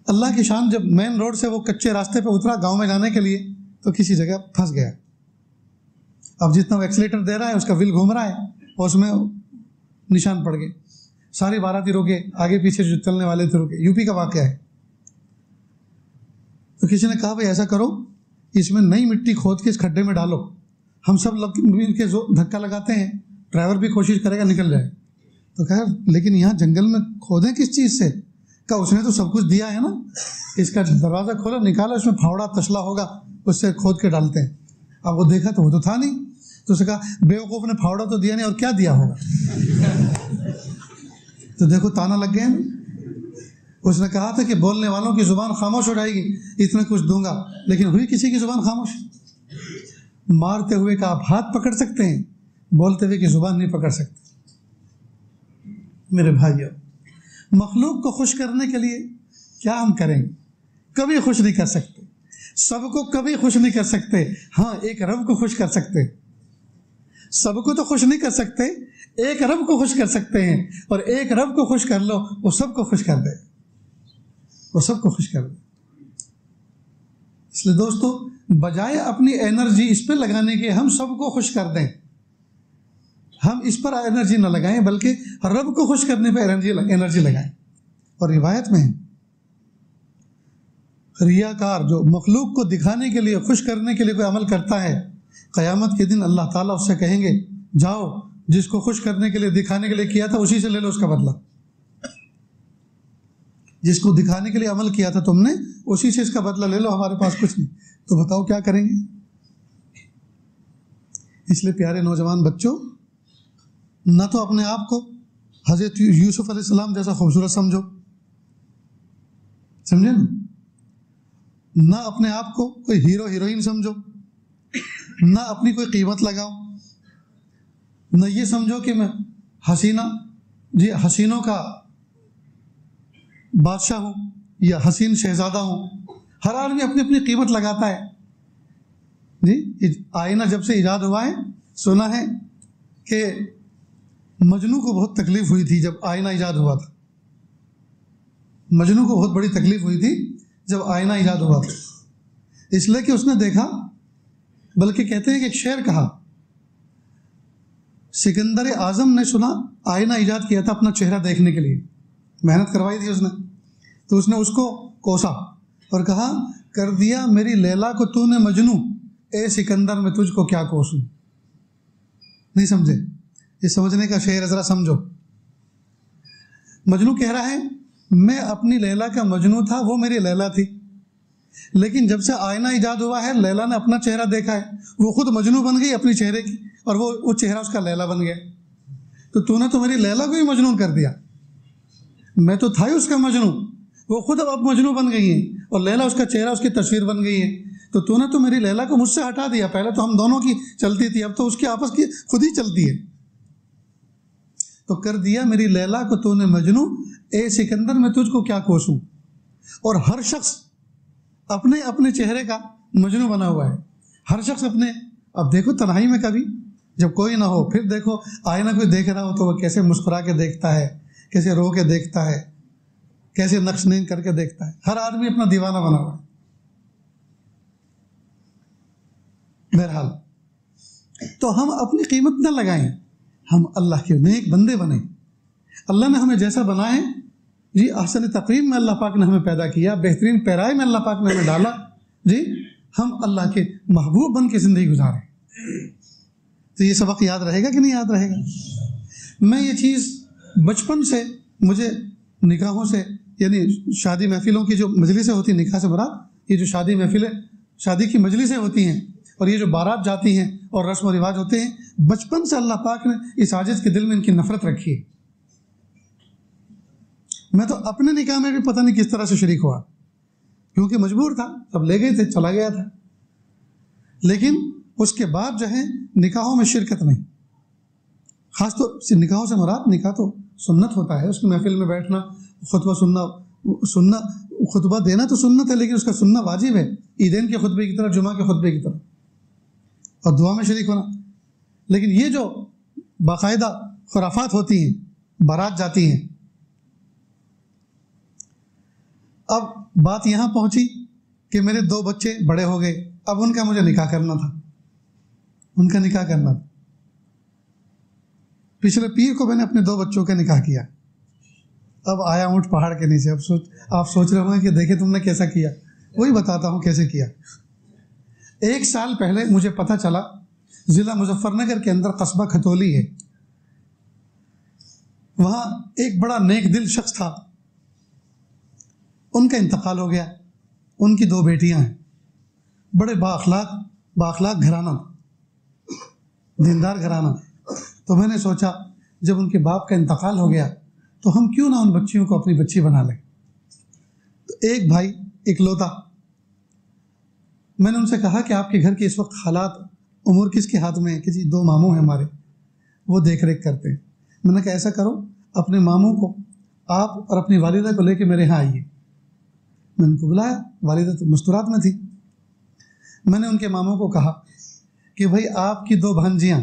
اللہ کی شان، جب مین روڈ سے وہ کچے راستے پہ اترا گاؤں میں جانے کے لیے تو کسی جگہ پھنس گیا. اب جتنا وہ ایکسیلیٹر دے رہا ہے اس کا ویل گھوم رہا ہے اور اس میں نشان پڑ گئے. سارے باراتی روکے، آگے پیچھے جو چلنے والے تھے روکے. UP کا واقعہ ہے. تو کسی نے کہا بھائی ایسا کرو، اس میں نئی مٹی کھود کے اس کھڈے میں ڈالو. ہم سب مل کے دھکا لگاتے ہیں، ڈرائیور بھی کوشش کرے گا نکل جائے. تو کہا لیکن یہاں جنگل میں کھودیں کس چیز سے؟ کہا اس نے تو سب کچھ دیا ہے نا، اس کا دروازہ کھولا، نکالا، اس میں پھاوڑا تسلا ہوگا، اس سے کھود کے ڈالتے ہیں. اب وہ دیکھا تو وہ تو تھا نہیں. تو اس نے کہا بیوقوف نے پھاوڑا تو دیا نہیں اور کیا دیا ہوگا. تو دیکھو تانا لگ گئے. اس نے کہا تھا کہ بولنے والوں کی زبان خاموش ہو جائے گی، اتنا کچھ دوں گا، لیکن ہوئی کسی کی زبان خاموش. مارتے ہوئے کا آپ ہاتھ پکڑ سکتے ہیں، بولتے ہوئے کی زبان نہیں پکڑ سکتے. میرے بھائیو، مخلوق کو خوش کرنے کے لیے کیا ہم کریں گے؟ کبھی خوش نہیں کر سکتے، سب کو کبھی خوش نہیں کر سکتے. ہاں ایک رب کو خوش کر سکتے. سب کو تو خوش نہیں کر سکتے، ایک رب کو خوش کر سکتے ہیں. اور ایک رب کو خوش کر لو، وہ سب کو خوش کر دے، وہ سب کو خوش کر دے. اس لیے دوستو بجائے اپنی انرجی اس پہ لگانے کے ہم سب کو خوش کر دیں، ہم اس پر انرجی نہ لگائیں بلکہ رب کو خوش کرنے پہ انرجی لگائیں۔ اور روایت میں ریاکار جو مخلوق کو دکھانے کے لیے خوش کرنے کے لیے کوئی عمل کرتا ہے، قیامت کے دن اللہ تعالیٰ اس سے کہیں گے جاؤ جس کو خوش کرنے کے لیے دکھانے کے لیے کیا تھا اسی سے لے لو اس کا بدلہ، جس کو دکھانے کے لیے عمل کیا تھا تم نے اسی سے اس کا بدلہ لے لو، ہمارے پاس کچھ نہیں۔ تو بتاؤ کیا کریں گے؟ اس لیے پیارے نوجوان بچوں، نہ تو اپنے آپ کو حضرت یوسف علیہ السلام جیسا خوبصورت سمجھو، سمجھے نا، نہ اپنے آپ کو کوئی ہیرو ہیروئن سمجھو، نہ اپنی کوئی قیمت لگاؤ، نہ یہ سمجھو کہ میں حسینوں کا بادشاہ ہوں یا حسین شہزادہ ہوں۔ ہر آدمی اپنی اپنی قیمت لگاتا ہے جی۔ آئینہ جب سے ایجاد ہوا ہے، سنا ہے کہ مجنو کو بہت تکلیف ہوئی تھی جب آئینہ ایجاد ہوا تھا، مجنو کو بہت بڑی تکلیف ہوئی تھی جب آئینہ ایجاد ہوا تھا، اس لیے کہ اس نے دیکھا، بلکہ کہتے ہیں کہ ایک شعر کہا، سکندر اعظم نے سنا آئینہ ایجاد کیا تھا اپنا چہرہ دیکھنے کے لیے، محنت کروائی تھی اس نے، تو اس نے اس کو کوسا اور کہا کر دیا میری لیلا کو تو نے مجنو، اے سکندر میں تجھ کو کیا کوسوں۔ نہیں سمجھے؟ یہ سمجھنے کا شعر ذرا سمجھو۔ مجنو کہہ رہا ہے میں اپنی لیلا کا مجنو تھا، وہ میری لیلا تھی، لیکن جب سے آئینہ ایجاد ہوا ہے لیلا نے اپنا چہرہ دیکھا ہے، وہ خود مجنو بن گئی اپنی چہرے کی، اور وہ چہرہ اس کا لیلا بن گیا۔ تو نے تو میری لیلا کو ہی مجنون کر دیا، میں تو تھا ہی اس کا مجنو، وہ خود اب مجنو بن گئی ہیں، اور لیلا اس کا چہرہ اس کی تصویر بن گئی ہے، تو نے تو میری لیلا کو مجھ سے ہٹا دیا، پہلے تو ہم دونوں کی چلتی تھی، اب تو اس کی آپس کی خود ہی چلتی ہے، تو کر دیا میری لیلا کو تو نے مجنو، اے سکندر میں تجھ کو کیا کوسوں۔ اور ہر شخص اپنے اپنے چہرے کا مجنو بنا ہوا ہے، ہر شخص اپنے، اب دیکھو تنہائی میں کبھی جب کوئی نہ ہو، پھر دیکھو آئینہ کوئی دیکھ رہا ہو تو وہ کیسے مسکرا کے دیکھتا ہے، کیسے رو کے دیکھتا ہے، کیسے نقش نین کر کے دیکھتا ہے، ہر آدمی اپنا دیوانہ بنا ہوا ہے۔ بہرحال تو ہم اپنی قیمت نہ لگائیں، ہم اللہ کے نیک بندے بنیں۔ اللہ نے ہمیں جیسا بنائے جی، احسن تقویم میں اللہ پاک نے ہمیں پیدا کیا، بہترین پیرائے میں اللہ پاک نے ہمیں ڈالا جی، ہم اللہ کے محبوب بن کے زندگی گزاریں۔ تو یہ سبق یاد رہے گا کہ نہیں یاد رہے گا؟ میں یہ چیز بچپن سے، مجھے نکاحوں سے، یعنی شادی محفلوں کی جو مجلسیں ہوتی ہیں، نکاح سے مراد یہ جو شادی محفلیں، شادی کی مجلسیں ہوتی ہیں، اور یہ جو بارات جاتی ہیں اور رسم و رواج ہوتے ہیں، بچپن سے اللہ پاک نے اس عاجز کے دل میں ان کی نفرت رکھی ہے۔ میں تو اپنے نکاح میں بھی پتہ نہیں کس طرح سے شریک ہوا، کیونکہ مجبور تھا، سب لے گئے تھے، چلا گیا تھا، لیکن اس کے بعد جو ہے نکاحوں میں شرکت نہیں، خاص طور سے نکاحوں سے مراد نکاح تو سنت ہوتا ہے، اس کی محفل میں بیٹھنا، خطبہ سننا خطبہ دینا تو سنت ہے، لیکن اس کا سننا واجب ہے، عیدین کے خطبے کی طرح، جمعہ کے خطبے کی طرح، اور دعا میں شریک ہونا۔ لیکن یہ جو باقاعدہ خرافات ہوتی ہیں، بارات جاتی ہیں، اب بات یہاں پہنچی کہ میرے 2 بچے بڑے ہو گئے، اب ان کا مجھے نکاح کرنا تھا، ان کا نکاح کرنا تھا۔ پچھلے پیر کو میں نے اپنے 2 بچوں کا نکاح کیا، اب آیا اونٹ پہاڑ کے نیچے۔ اب آپ سوچ رہے ہوں گے کہ دیکھیں تم نے کیسا کیا، وہی بتاتا ہوں کیسے کیا۔ 1 سال پہلے مجھے پتہ چلا، ضلع مظفر نگر کے اندر قصبہ کھتولی ہے، وہاں ایک بڑا نیک دل شخص تھا، ان کا انتقال ہو گیا، ان کی 2 بیٹیاں ہیں، بڑے بااخلاق گھرانہ، دیندار گھرانہ۔ تو میں نے سوچا جب ان کے باپ کا انتقال ہو گیا تو ہم کیوں نہ ان بچیوں کو اپنی بچی بنا لیں۔ تو ایک بھائی اکلوتا، میں نے ان سے کہا کہ آپ کے گھر کے اس وقت حالات امور کس کے ہاتھ میں ہیں؟ کہ جی 2 ماموں ہیں ہمارے، وہ دیکھ ریکھ کرتے ہیں۔ میں نے کہا ایسا کرو، اپنے ماموں کو آپ اور اپنی والدہ کو لے کے میرے ہاں آئیے۔ میں ان کو بلایا، والدہ تو مستورات میں تھی۔ میں نے ان کے ماموں کو کہا کہ بھائی آپ کی 2 بھانجیاں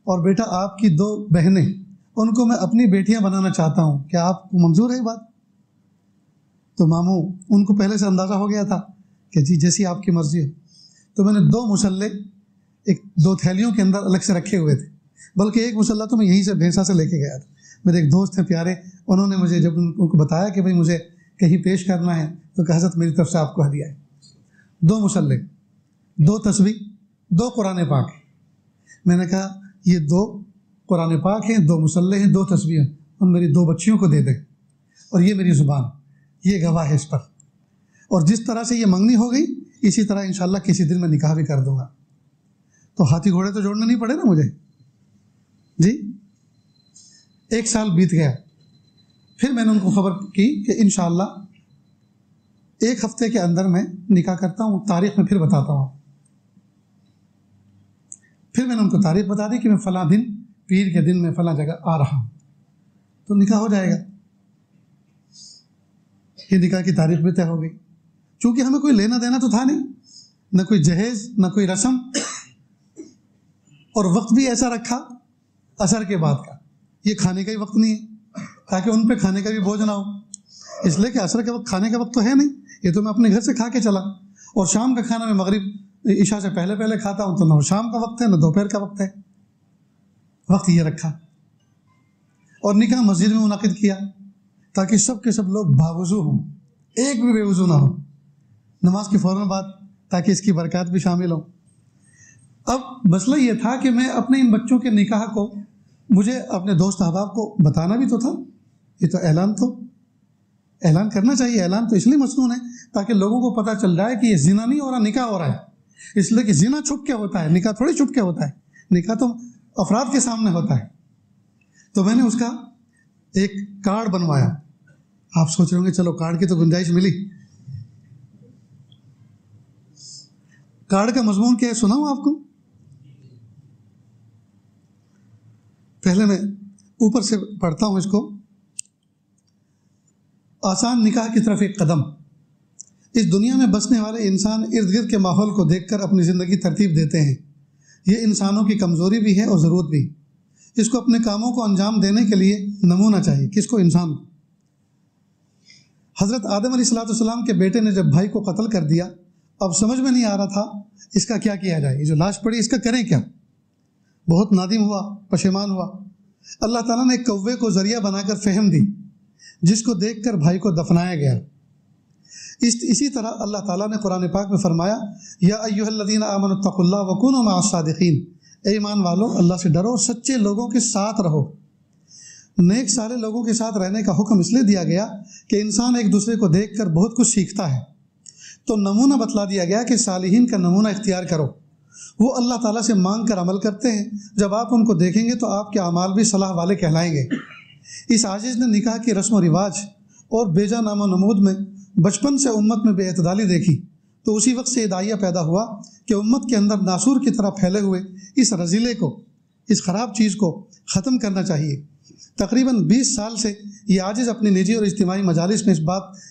اور بیٹا آپ کی 2 بہنیں، ان کو میں اپنی بیٹیاں بنانا چاہتا ہوں، کیا آپ کو منظور ہے یہ بات؟ تو ماموں، ان کو پہلے سے اندازہ ہو گیا تھا کہ جی جیسی آپ کی مرضی ہو. تو میں نے 2 مسلح 2 تھیلیوں کے اندر الگ سے رکھے ہوئے تھے، بلکہ ایک مسلح تو میں یہیں سے بھینسا سے لے کے گیا تھا. میرے ایک دوست ہیں پیارے، انہوں نے مجھے جب ان کو بتایا کہ بھئی مجھے کہیں پیش کرنا ہے تو کہ حضرت میری طرف سے آپ کو ہدیہ ہے. 2 مسلح، 2 تسبیح، 2 قرآن پاک. میں نے کہا یہ 2 قرآن پاک ہیں، 2 مسلح ہیں، 2 تسبیح ہیں، اور میری 2 بچیوں کو دے دیں، اور یہ میری زبان، یہ گواہ ہے اس پر. اور جس طرح سے یہ منگنی ہو گئی اسی طرح انشاءاللہ کسی دن میں نکاح بھی کر دوں گا. تو ہاتھی گھوڑے تو جوڑنے نہیں پڑے نا مجھے. جی 1 سال بیت گیا. پھر میں نے ان کو خبر کی کہ انشاءاللہ 1 ہفتے کے اندر میں نکاح کرتا ہوں، تاریخ میں پھر بتاتا ہوں. پھر میں نے ان کو تاریخ بتا دی کہ میں فلاں دن پیر کے دن میں فلاں جگہ آ رہا ہوں، تو نکاح ہو جائے گا. یہ نکاح کی تاریخ بھی طے ہو گئی. چونکہ ہمیں کوئی لینا دینا تو تھا نہیں، نہ کوئی جہیز نہ کوئی رسم، اور وقت بھی ایسا رکھا عصر کے بعد کا. یہ کھانے کا ہی وقت نہیں ہے تاکہ ان پہ کھانے کا بھی بوجھ نہ ہو، اس لیے کہ عصر کے وقت کھانے کا وقت تو ہے نہیں. یہ تو میں اپنے گھر سے کھا کے چلا، اور شام کا کھانا میں مغرب عشاء سے پہلے کھاتا ہوں، تو نہ شام کا وقت ہے نہ دوپہر کا وقت ہے. وقت یہ رکھا اور نکاح مسجد میں منعقد کیا تاکہ سب کے سب لوگ باوضو ہوں، ایک بھی بے وضو نہ ہو، نماز کے فوراً بعد، تاکہ اس کی برکات بھی شامل ہوں. اب مسئلہ یہ تھا کہ میں اپنے ان بچوں کے نکاح کو مجھے اپنے دوست احباب کو بتانا بھی تو تھا. یہ تو اعلان کرنا چاہیے. اعلان تو اس لیے مسنون ہے تاکہ لوگوں کو پتہ چل جائے کہ یہ زنا نہیں ہو رہا، نکاح ہو رہا ہے. اس لیے کہ زنا چھپ کے ہوتا ہے، نکاح تھوڑی چھپ کے ہوتا ہے. نکاح تو افراد کے سامنے ہوتا ہے. تو میں نے اس کا ایک کارڈ بنوایا. آپ سوچ رہے ہوں گے چلو کارڈ کی تو گنجائش ملی. کارڈ کا مضمون کیا ہے سناؤں آپ کو؟ پہلے میں اوپر سے پڑھتا ہوں اس کو. آسان نکاح کی طرف ایک قدم. اس دنیا میں بسنے والے انسان ارد گرد کے ماحول کو دیکھ کر اپنی زندگی ترتیب دیتے ہیں. یہ انسانوں کی کمزوری بھی ہے اور ضرورت بھی. اس کو اپنے کاموں کو انجام دینے کے لیے نمونہ چاہیے. کس کو؟ انسان کو. حضرت آدم علیہ السلام کے بیٹے نے جب بھائی کو قتل کر دیا، اب سمجھ میں نہیں آ رہا تھا اس کا کیا کیا جائے. یہ جو لاش پڑی اس کا کریں کیا؟ بہت نادم ہوا، پشیمان ہوا. اللہ تعالیٰ نے ایک کوے کو ذریعہ بنا کر فہم دی، جس کو دیکھ کر بھائی کو دفنایا گیا. اسی طرح اللہ تعالیٰ نے قرآن پاک میں فرمایا، یا ایھا الذین آمنوا اتقوا اللہ وکونوا مع الصادقین. اے ایمان والو، اللہ سے ڈرو اور سچے لوگوں کے ساتھ رہو. نیک سارے لوگوں کے ساتھ رہنے کا حکم اس لیے دیا گیا کہ انسان ایک دوسرے کو دیکھ کر بہت کچھ سیکھتا ہے. تو نمونہ بتلا دیا گیا کہ صالحین کا نمونہ اختیار کرو. وہ اللہ تعالیٰ سے مانگ کر عمل کرتے ہیں. جب آپ ان کو دیکھیں گے تو آپ کے اعمال بھی صلاح والے کہلائیں گے. اس عاجز نے نکاح کی رسم و رواج اور بیجا نام و نمود میں بچپن سے امت میں بے اعتدالی دیکھی، تو اسی وقت سے یہ داعیہ پیدا ہوا کہ امت کے اندر ناسور کی طرح پھیلے ہوئے اس رذیلے کو، اس خراب چیز کو ختم کرنا چاہیے. تقریباً 20 سال سے یہ عاجز اپنی نجی اور اجتماعی مجالس میں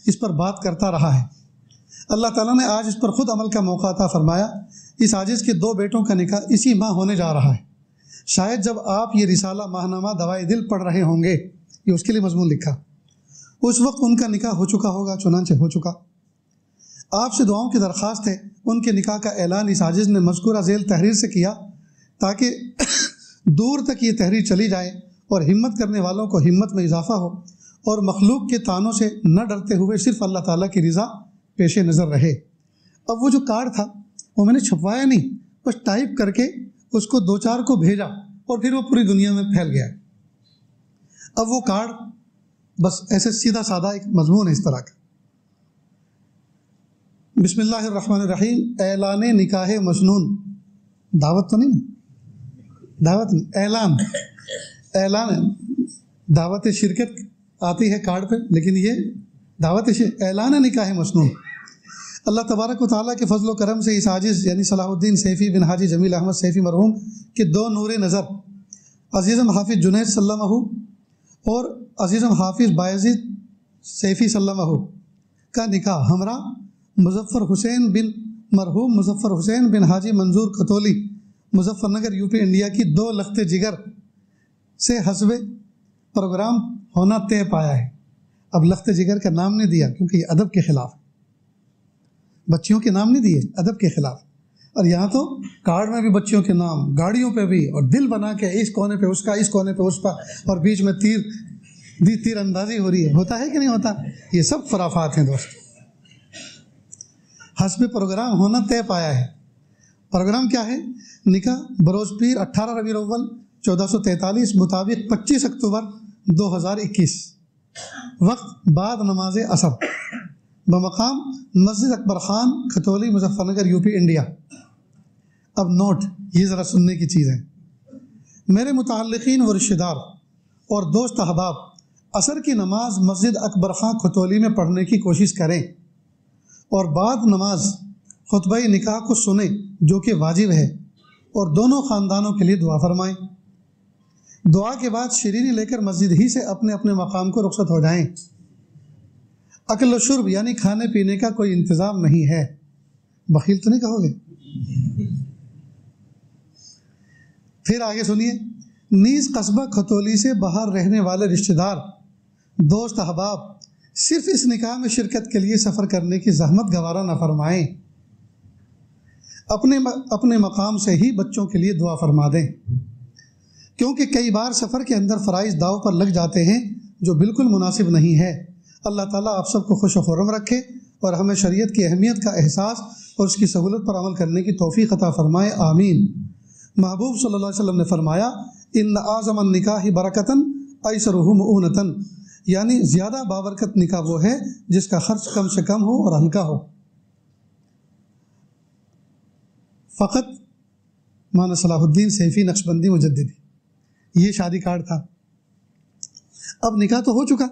اس پر بات کرتا رہا ہے. اللہ تعالیٰ نے آج اس پر خود عمل کا موقع عطا فرمایا. اس عاجز کے 2 بیٹوں کا نکاح اسی ماہ ہونے جا رہا ہے. شاید جب آپ یہ رسالہ ماہنامہ دوائی دل پڑھ رہے ہوں گے، یہ اس کے لیے مضمون لکھا، اس وقت ان کا نکاح ہو چکا ہوگا. چنانچہ ہو چکا. آپ سے دعاؤں کی درخواست ہے. ان کے نکاح کا اعلان اس عاجز نے مذکورہ ذیل تحریر سے کیا تاکہ دور تک یہ تحریر چلی جائے اور ہمت کرنے والوں کو ہمت میں اضافہ ہو، اور مخلوق کے طعنوں سے نہ ڈرتے ہوئے صرف اللہ تعالیٰ کی رضا پیش نظر رہے. اب وہ جو کارڈ تھا وہ میں نے چھپوایا نہیں، بس ٹائپ کر کے اس کو 2-4 کو بھیجا اور پھر وہ پوری دنیا میں پھیل گیا. اب وہ کارڈ بس ایسے سیدھا سادہ ایک مضمون ہے اس طرح کا. بسم اللہ الرحمن الرحیم. اعلان نکاح مسنون. دعوت تو نہیں، دعوت نہیں، اعلان دعوت شرکت آتی ہے کارڈ پہ، لیکن یہ دعوت اعلان نکاح مسنون. اللہ تبارک و تعالیٰ کے فضل و کرم سے اس عاجز یعنی صلاح الدین سیفی بن حاجی جمیل احمد سیفی مرحوم کے 2 نور نظر عزیزم حافظ جنید سلمہ اور عزیزم حافظ بایزید سیفی سلمہ کا نکاح ہمراہ مظفر حسین بن حاجی Manzoor Khatauli Muzaffar Nagar U P India کی 2 لخت جگر سے حسب پروگرام ہونا طے پایا ہے. اب لخت جگر کا نام نہیں دیا کیونکہ یہ ادب کے خلاف ہے. بچیوں کے نام نہیں دیے ادب کے خلاف، اور یہاں تو کارڈ میں بھی بچیوں کے نام، گاڑیوں پہ بھی، اور دل بنا کے اس کونے پہ اس کا، اس کونے پہ اس کا، اور بیچ میں تیر اندازی ہو رہی ہے. ہوتا ہے کہ نہیں ہوتا؟ یہ سب خرافات ہیں دوست. حسب پروگرام ہونا طے پایا ہے. پروگرام کیا ہے؟ نکاح بروز پیر 18 ربیع الاول 1443 مطابق 25 اکتوبر 2021، وقت بعد نماز عصر، بمقام مسجد Akbar Khan, Khatauli, Muzaffar Nagar, U P, India. اب نوٹ، یہ ذرا سننے کی چیز ہے. میرے متعلقین و رشتہ دار اور دوست احباب عصر کی نماز مسجد اکبر خان کھتولی میں پڑھنے کی کوشش کریں، اور بعد نماز خطبہ نکاح کو سنیں جو کہ واجب ہے، اور دونوں خاندانوں کے لیے دعا فرمائیں. دعا کے بعد شیرینی لے کر مسجد ہی سے اپنے اپنے مقام کو رخصت ہو جائیں. اکل و شرب یعنی کھانے پینے کا کوئی انتظام نہیں ہے. بخیل تو نہیں کہو گے؟ پھر آگے سنیے. نیز قصبہ کھتولی سے باہر رہنے والے رشتہ دار، دوست احباب صرف اس نکاح میں شرکت کے لیے سفر کرنے کی زحمت گوارا نہ فرمائیں. اپنے مقام سے ہی بچوں کے لیے دعا فرما دیں، کیونکہ کئی بار سفر کے اندر فرائض داؤ پر لگ جاتے ہیں جو بالکل مناسب نہیں ہے. اللہ تعالیٰ آپ سب کو خوش و خرم رکھے اور ہمیں شریعت کی اہمیت کا احساس اور اس کی سہولت پر عمل کرنے کی توفیق عطا فرمائے، آمین. محبوب صلی اللہ علیہ وسلم نے فرمایا، ان اعظم النکاح برکتاً ایسرہ مؤونتاً، یعنی زیادہ بابرکت نکاح وہ ہے جس کا خرچ کم سے کم ہو اور ہلکا ہو. فقط مولانا صلاح الدین سیفی نقشبندی مجددی. یہ شادی کارڈ تھا. اب نکاح تو ہو چکا،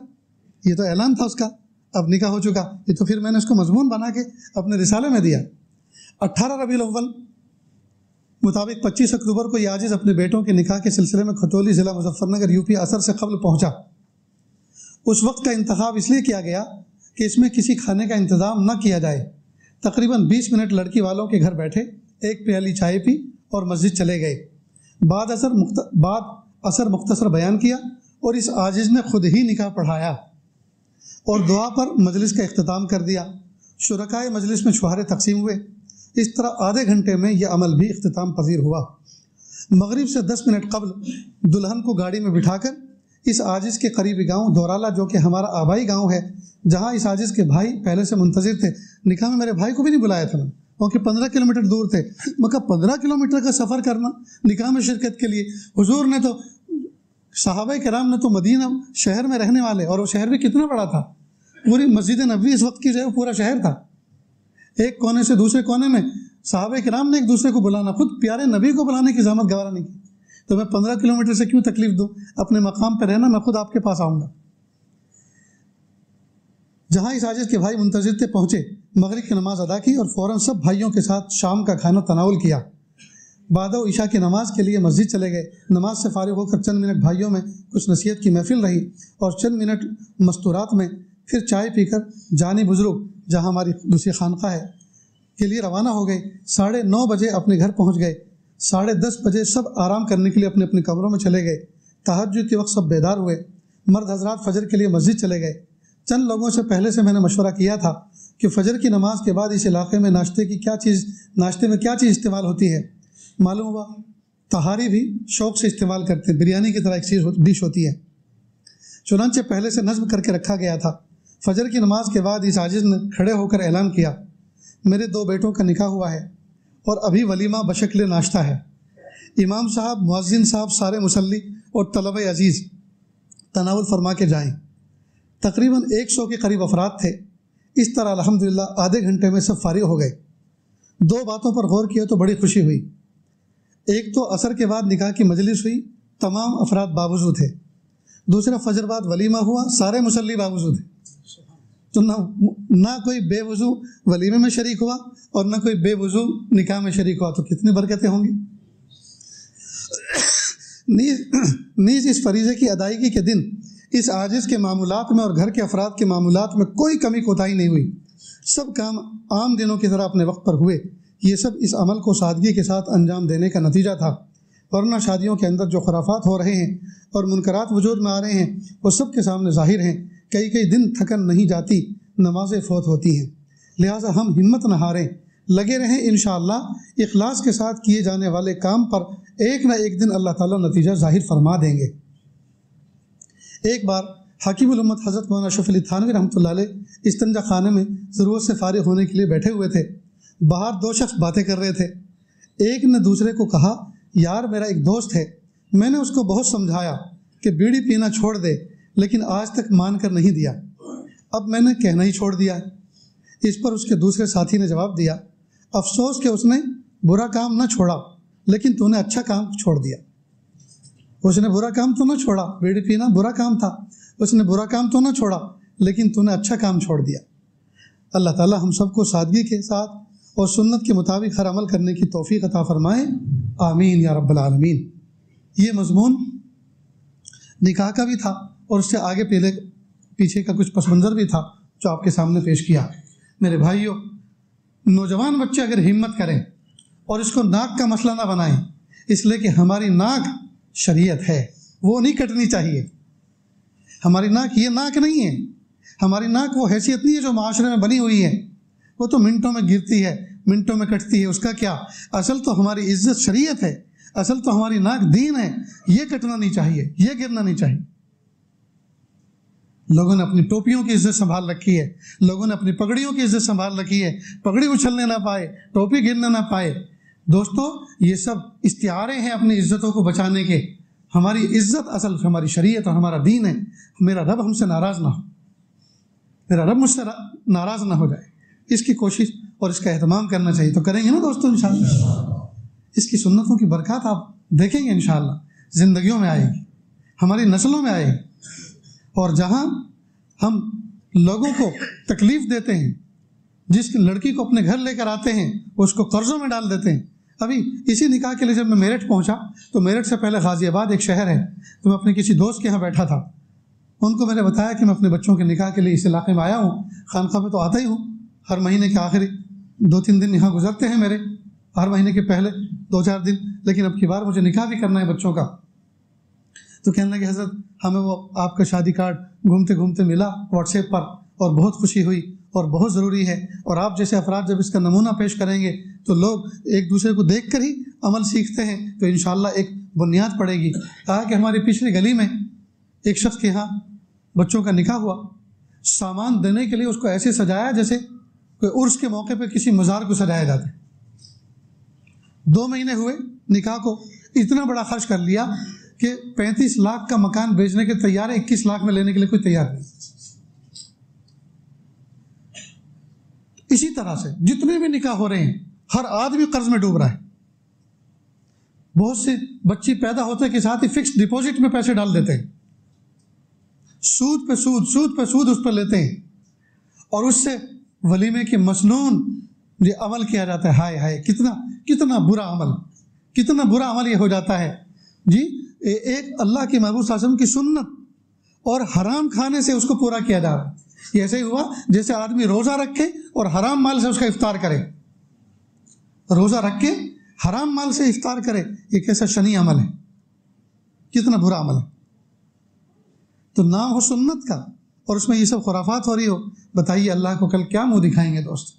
یہ تو اعلان تھا اس کا، اب نکاح ہو چکا. یہ تو پھر میں نے اس کو مضمون بنا کے اپنے رسالے میں دیا. 18 ربیع الاول مطابق 25 اکتوبر کو یہ عاجز اپنے بیٹوں کے نکاح کے سلسلے میں کھتولی ضلع مظفر نگر یو پی عصر سے قبل پہنچا. اس وقت کا انتخاب اس لیے کیا گیا کہ اس میں کسی کھانے کا انتظام نہ کیا جائے. تقریباً 20 منٹ لڑکی والوں کے گھر بیٹھے، ایک پیالی چائے پی اور مسجد چلے گئے. بعد اثر مختصر بیان کیا اور اس عاجز نے خود ہی نکاح پڑھایا اور دعا پر مجلس کا اختتام کر دیا. شرکائے مجلس میں چھوارے تقسیم ہوئے. اس طرح آدھے گھنٹے میں یہ عمل بھی اختتام پذیر ہوا. مغرب سے 10 منٹ قبل دلہن کو گاڑی میں بٹھا کر اس عاجز کے قریبی گاؤں دورالا، جو کہ ہمارا آبائی گاؤں ہے، جہاں اس عاجز کے بھائی پہلے سے منتظر تھے. نکاح میں میرے بھائی کو بھی نہیں بلایا تھا، کیونکہ 15 کلومیٹر دور تھے. میں کہا 15 کلومیٹر کا سفر کرنا نکاح میں شرکت کے لیے. حضور نے تو، صحابہ کرام نے تو مدینہ شہر میں رہنے والے، اور وہ شہر بھی کتنا بڑا تھا، پوری مسجد نبوی اس وقت کی جو ہے پورا شہر تھا. ایک کونے سے دوسرے کونے میں صحابہ کرام نے ایک دوسرے کو بلانا، خود پیارے نبی کو بلانے کی زحمت گوارا نہیں کی. تو میں 15 کلومیٹر سے کیوں تکلیف دوں؟ اپنے مقام پہ رہنا، میں خود آپ کے پاس آؤں گا. جہاں اس عاجز کے بھائی منتظر تھے پہنچے، مغرب کی نماز ادا کی اور فوراً سب بھائیوں کے ساتھ شام کا کھانا تناول کیا. بعد عشاء کی نماز کے لیے مسجد چلے گئے. نماز سے فارغ ہو کر چند منٹ بھائیوں میں کچھ نصیحت کی محفل رہی اور چند منٹ مستورات میں پھر چائے پی کر جانی بزرگ، جہاں ہماری دوسری خانقاہ ہے، کے لیے روانہ ہو گئے. 9:30 بجے اپنے گھر پہنچ گئے. 10:30 بجے سب آرام کرنے کے لیے اپنے اپنے کمروں میں چلے گئے. تہجد کے وقت سب بیدار ہوئے. مرد حضرات فجر کے لیے مسجد چلے گئے. چند لوگوں سے پہلے سے میں نے مشورہ کیا تھا کہ فجر کی نماز کے بعد اس علاقے میں ناشتے میں کیا چیز استعمال ہوتی ہے. معلوم ہوا تہاری بھی شوق سے استعمال کرتے ہیں، بریانی کی طرح ایک ڈش ہوتی ہے. چنانچہ پہلے سے نظم کر کے رکھا گیا تھا. فجر کی نماز کے بعد اس عاجز نے کھڑے ہو کر اعلان کیا، میرے 2 بیٹوں کا نکاح ہوا ہے اور ابھی ولیمہ بشکل ناشتہ ہے. امام صاحب، مؤذن صاحب، سارے مصلی اور طلبہ عزیز تناول فرما کے جائیں. تقریباً 100 کے قریب افراد تھے. اس طرح الحمدللہ آدھے گھنٹے میں سب فارغ ہو گئے. 2 باتوں پر غور کیا تو بڑی خوشی ہوئی. ایک تو عصر کے بعد نکاح کی مجلس ہوئی، تمام افراد باوضو تھے. دوسرا فجر بعد ولیمہ ہوا، سارے مصلی باوضو تھے. تو نہ کوئی بے وضو ولیمے میں شریک ہوا اور نہ کوئی بے وضو نکاح میں شریک ہوا. تو کتنی برکتیں ہوں گی. نیز اس فریضے کی ادائیگی کے دن اس عاجز کے معمولات میں اور گھر کے افراد کے معمولات میں کوئی کمی کوتاہی نہیں ہوئی. سب کام عام دنوں کی طرح اپنے وقت پر ہوئے. یہ سب اس عمل کو سادگی کے ساتھ انجام دینے کا نتیجہ تھا. ورنہ شادیوں کے اندر جو خرافات ہو رہے ہیں اور منکرات وجود میں آ رہے ہیں وہ سب کے سامنے ظاہر ہیں. کئی دن تھکن نہیں جاتی، نمازیں فوت ہوتی ہیں. لہٰذا ہم ہمت نہ ہاریں، لگے رہیں انشاءاللہ اخلاص کے ساتھ کیے جانے والے کام پر ایک نہ ایک دن اللہ تعالیٰ نتیجہ ظاہر فرما دیں گے۔ ایک بار حکیم الامت حضرت مولانا اشرف علی تھانوی رحمۃ اللہ علیہ استنجا خانے میں ضرورت سے فارغ ہونے کے لیے بیٹھے ہوئے تھے۔ باہر دو شخص باتیں کر رہے تھے۔ ایک نے دوسرے کو کہا، یار میرا ایک دوست ہے، میں نے اس کو بہت سمجھایا کہ بیڑی پینا چھوڑ دے، لیکن آج تک مان کر نہیں دیا، اب میں نے کہنا ہی چھوڑ دیا ہے۔ اس پر اس کے دوسرے ساتھی نے جواب دیا، افسوس کہ اس نے برا کام نہ چھوڑا، لیکن تو نے اچھا کام چھوڑ دیا۔ اس نے برا کام تو نہ چھوڑا، بیڑی پینا برا کام تھا، اس نے برا کام تو نہ چھوڑا، لیکن تو نے اچھا کام چھوڑ دیا۔ اللہ تعالیٰ ہم سب کو سادگی کے ساتھ اور سنت کے مطابق ہر عمل کرنے کی توفیق عطا فرمائے، آمین یا رب العالمین۔ یہ مضمون نکاح کا بھی تھا اور اس سے آگے پیچھے کا کچھ پس منظر بھی تھا جو آپ کے سامنے پیش کیا۔ میرے بھائیوں، نوجوان بچے اگر ہمت کریں اور اس کو ناک کا مسئلہ نہ بنائیں، اس لیے کہ ہماری ناک شریعت ہے، وہ نہیں کٹنی چاہیے۔ ہماری ناک یہ ناک نہیں ہے، ہماری ناک وہ حیثیت نہیں ہے جو معاشرے میں بنی ہوئی ہے، وہ تو منٹوں میں گرتی ہے، منٹوں میں کٹتی ہے، اس کا کیا؟ اصل تو ہماری عزت شریعت ہے، اصل تو ہماری ناک دین ہے، یہ کٹنا نہیں چاہیے، یہ گرنا نہیں چاہیے۔ لوگوں نے اپنی ٹوپیوں کی عزت سنبھال رکھی ہے، لوگوں نے اپنی پگڑیوں کی عزت سنبھال رکھی ہے، پگڑی اچھلنے نہ پائے، ٹوپی گرنے نہ پائے۔ دوستو، یہ سب استعارے ہیں اپنی عزتوں کو بچانے کے۔ ہماری عزت اصل ہماری شریعت اور ہمارا دین ہے۔ میرا رب ہم سے ناراض نہ ہو، میرا رب مجھ سے ناراض نہ ہو جائے، اس کی کوشش اور اس کا اہتمام کرنا چاہیے۔ تو کریں گے نا دوستو انشاءاللہ؟ اس کی سنتوں کی برکات آپ دیکھیں گے انشاءاللہ، زندگیوں میں آئے گی، ہماری نسلوں میں آئے گی۔ اور جہاں ہم لوگوں کو تکلیف دیتے ہیں، جس لڑکی کو اپنے گھر لے کر آتے ہیں اس کو قرضوں میں ڈال دیتے ہیں۔ ابھی اسی نکاح کے لیے جب میں میرٹھ پہنچا تو میرٹھ سے پہلے غازی آباد ایک شہر ہے، تو میں اپنے کسی دوست کے یہاں بیٹھا تھا۔ ان کو میں نے بتایا کہ میں اپنے بچوں کے نکاح کے لیے اس علاقے میں آیا ہوں، خانقاہ میں تو آتا ہی ہوں، ہر مہینے کے آخری 2-3 دن یہاں گزرتے ہیں میرے، ہر مہینے کے پہلے 2-4 دن، لیکن اب کی بار مجھے نکاح بھی کرنا ہے بچوں کا۔ تو کہنے لگے، حضرت ہمیں وہ آپ کا شادی کارڈ گھومتے گھومتے ملا واٹس ایپ پر اور بہت خوشی ہوئی اور بہت ضروری ہے، اور آپ جیسے افراد جب اس کا نمونہ پیش کریں گے تو لوگ ایک دوسرے کو دیکھ کر ہی عمل سیکھتے ہیں، تو انشاءاللہ ایک بنیاد پڑے گی۔ کہا کہ ہماری پچھلی گلی میں ایک شخص کے ہاں بچوں کا نکاح ہوا، سامان دینے کے لیے اس کو ایسے سجایا جیسے کوئی عرس کے موقع پہ کسی مزار کو سجایا جاتا ہے۔ 2 مہینے ہوئے نکاح کو، اتنا بڑا خرچ کر لیا کہ 35 لاکھ کا مکان بیچنے کے تیار ہے، 21 لاکھ میں لینے کے لیے کوئی تیار نہیں۔ اسی طرح سے جتنے بھی نکاح ہو رہے ہیں، ہر آدمی قرض میں ڈوب رہا ہے۔ بہت سے بچی پیدا ہوتے کے ساتھ ہی فکس ڈپازٹ میں پیسے ڈال دیتے ہیں، سود پہ سود، سود پہ سود اس پر لیتے ہیں، اور اس سے ولیمے کی مسنون یہ عمل کیا جاتا ہے۔ ہائے ہائے، کتنا برا عمل، کتنا برا عمل یہ ہو جاتا ہے جی۔ ایک اللہ کے محبوب صلی اللہ علیہ وسلم کی سنت اور حرام کھانے سے اس کو پورا کیا جا رہا ہے۔ یہ ایسے ہی ہوا جیسے آدمی روزہ رکھے اور حرام مال سے اس کا افطار کرے، روزہ رکھ کے حرام مال سے افطار کرے، یہ کیسا شنی عمل ہے، کتنا برا عمل ہے۔ تو نام ہو سنت کا اور اس میں یہ سب خرافات ہو رہی ہو، بتائیے اللہ کو کل کیا منہ دکھائیں گے دوست؟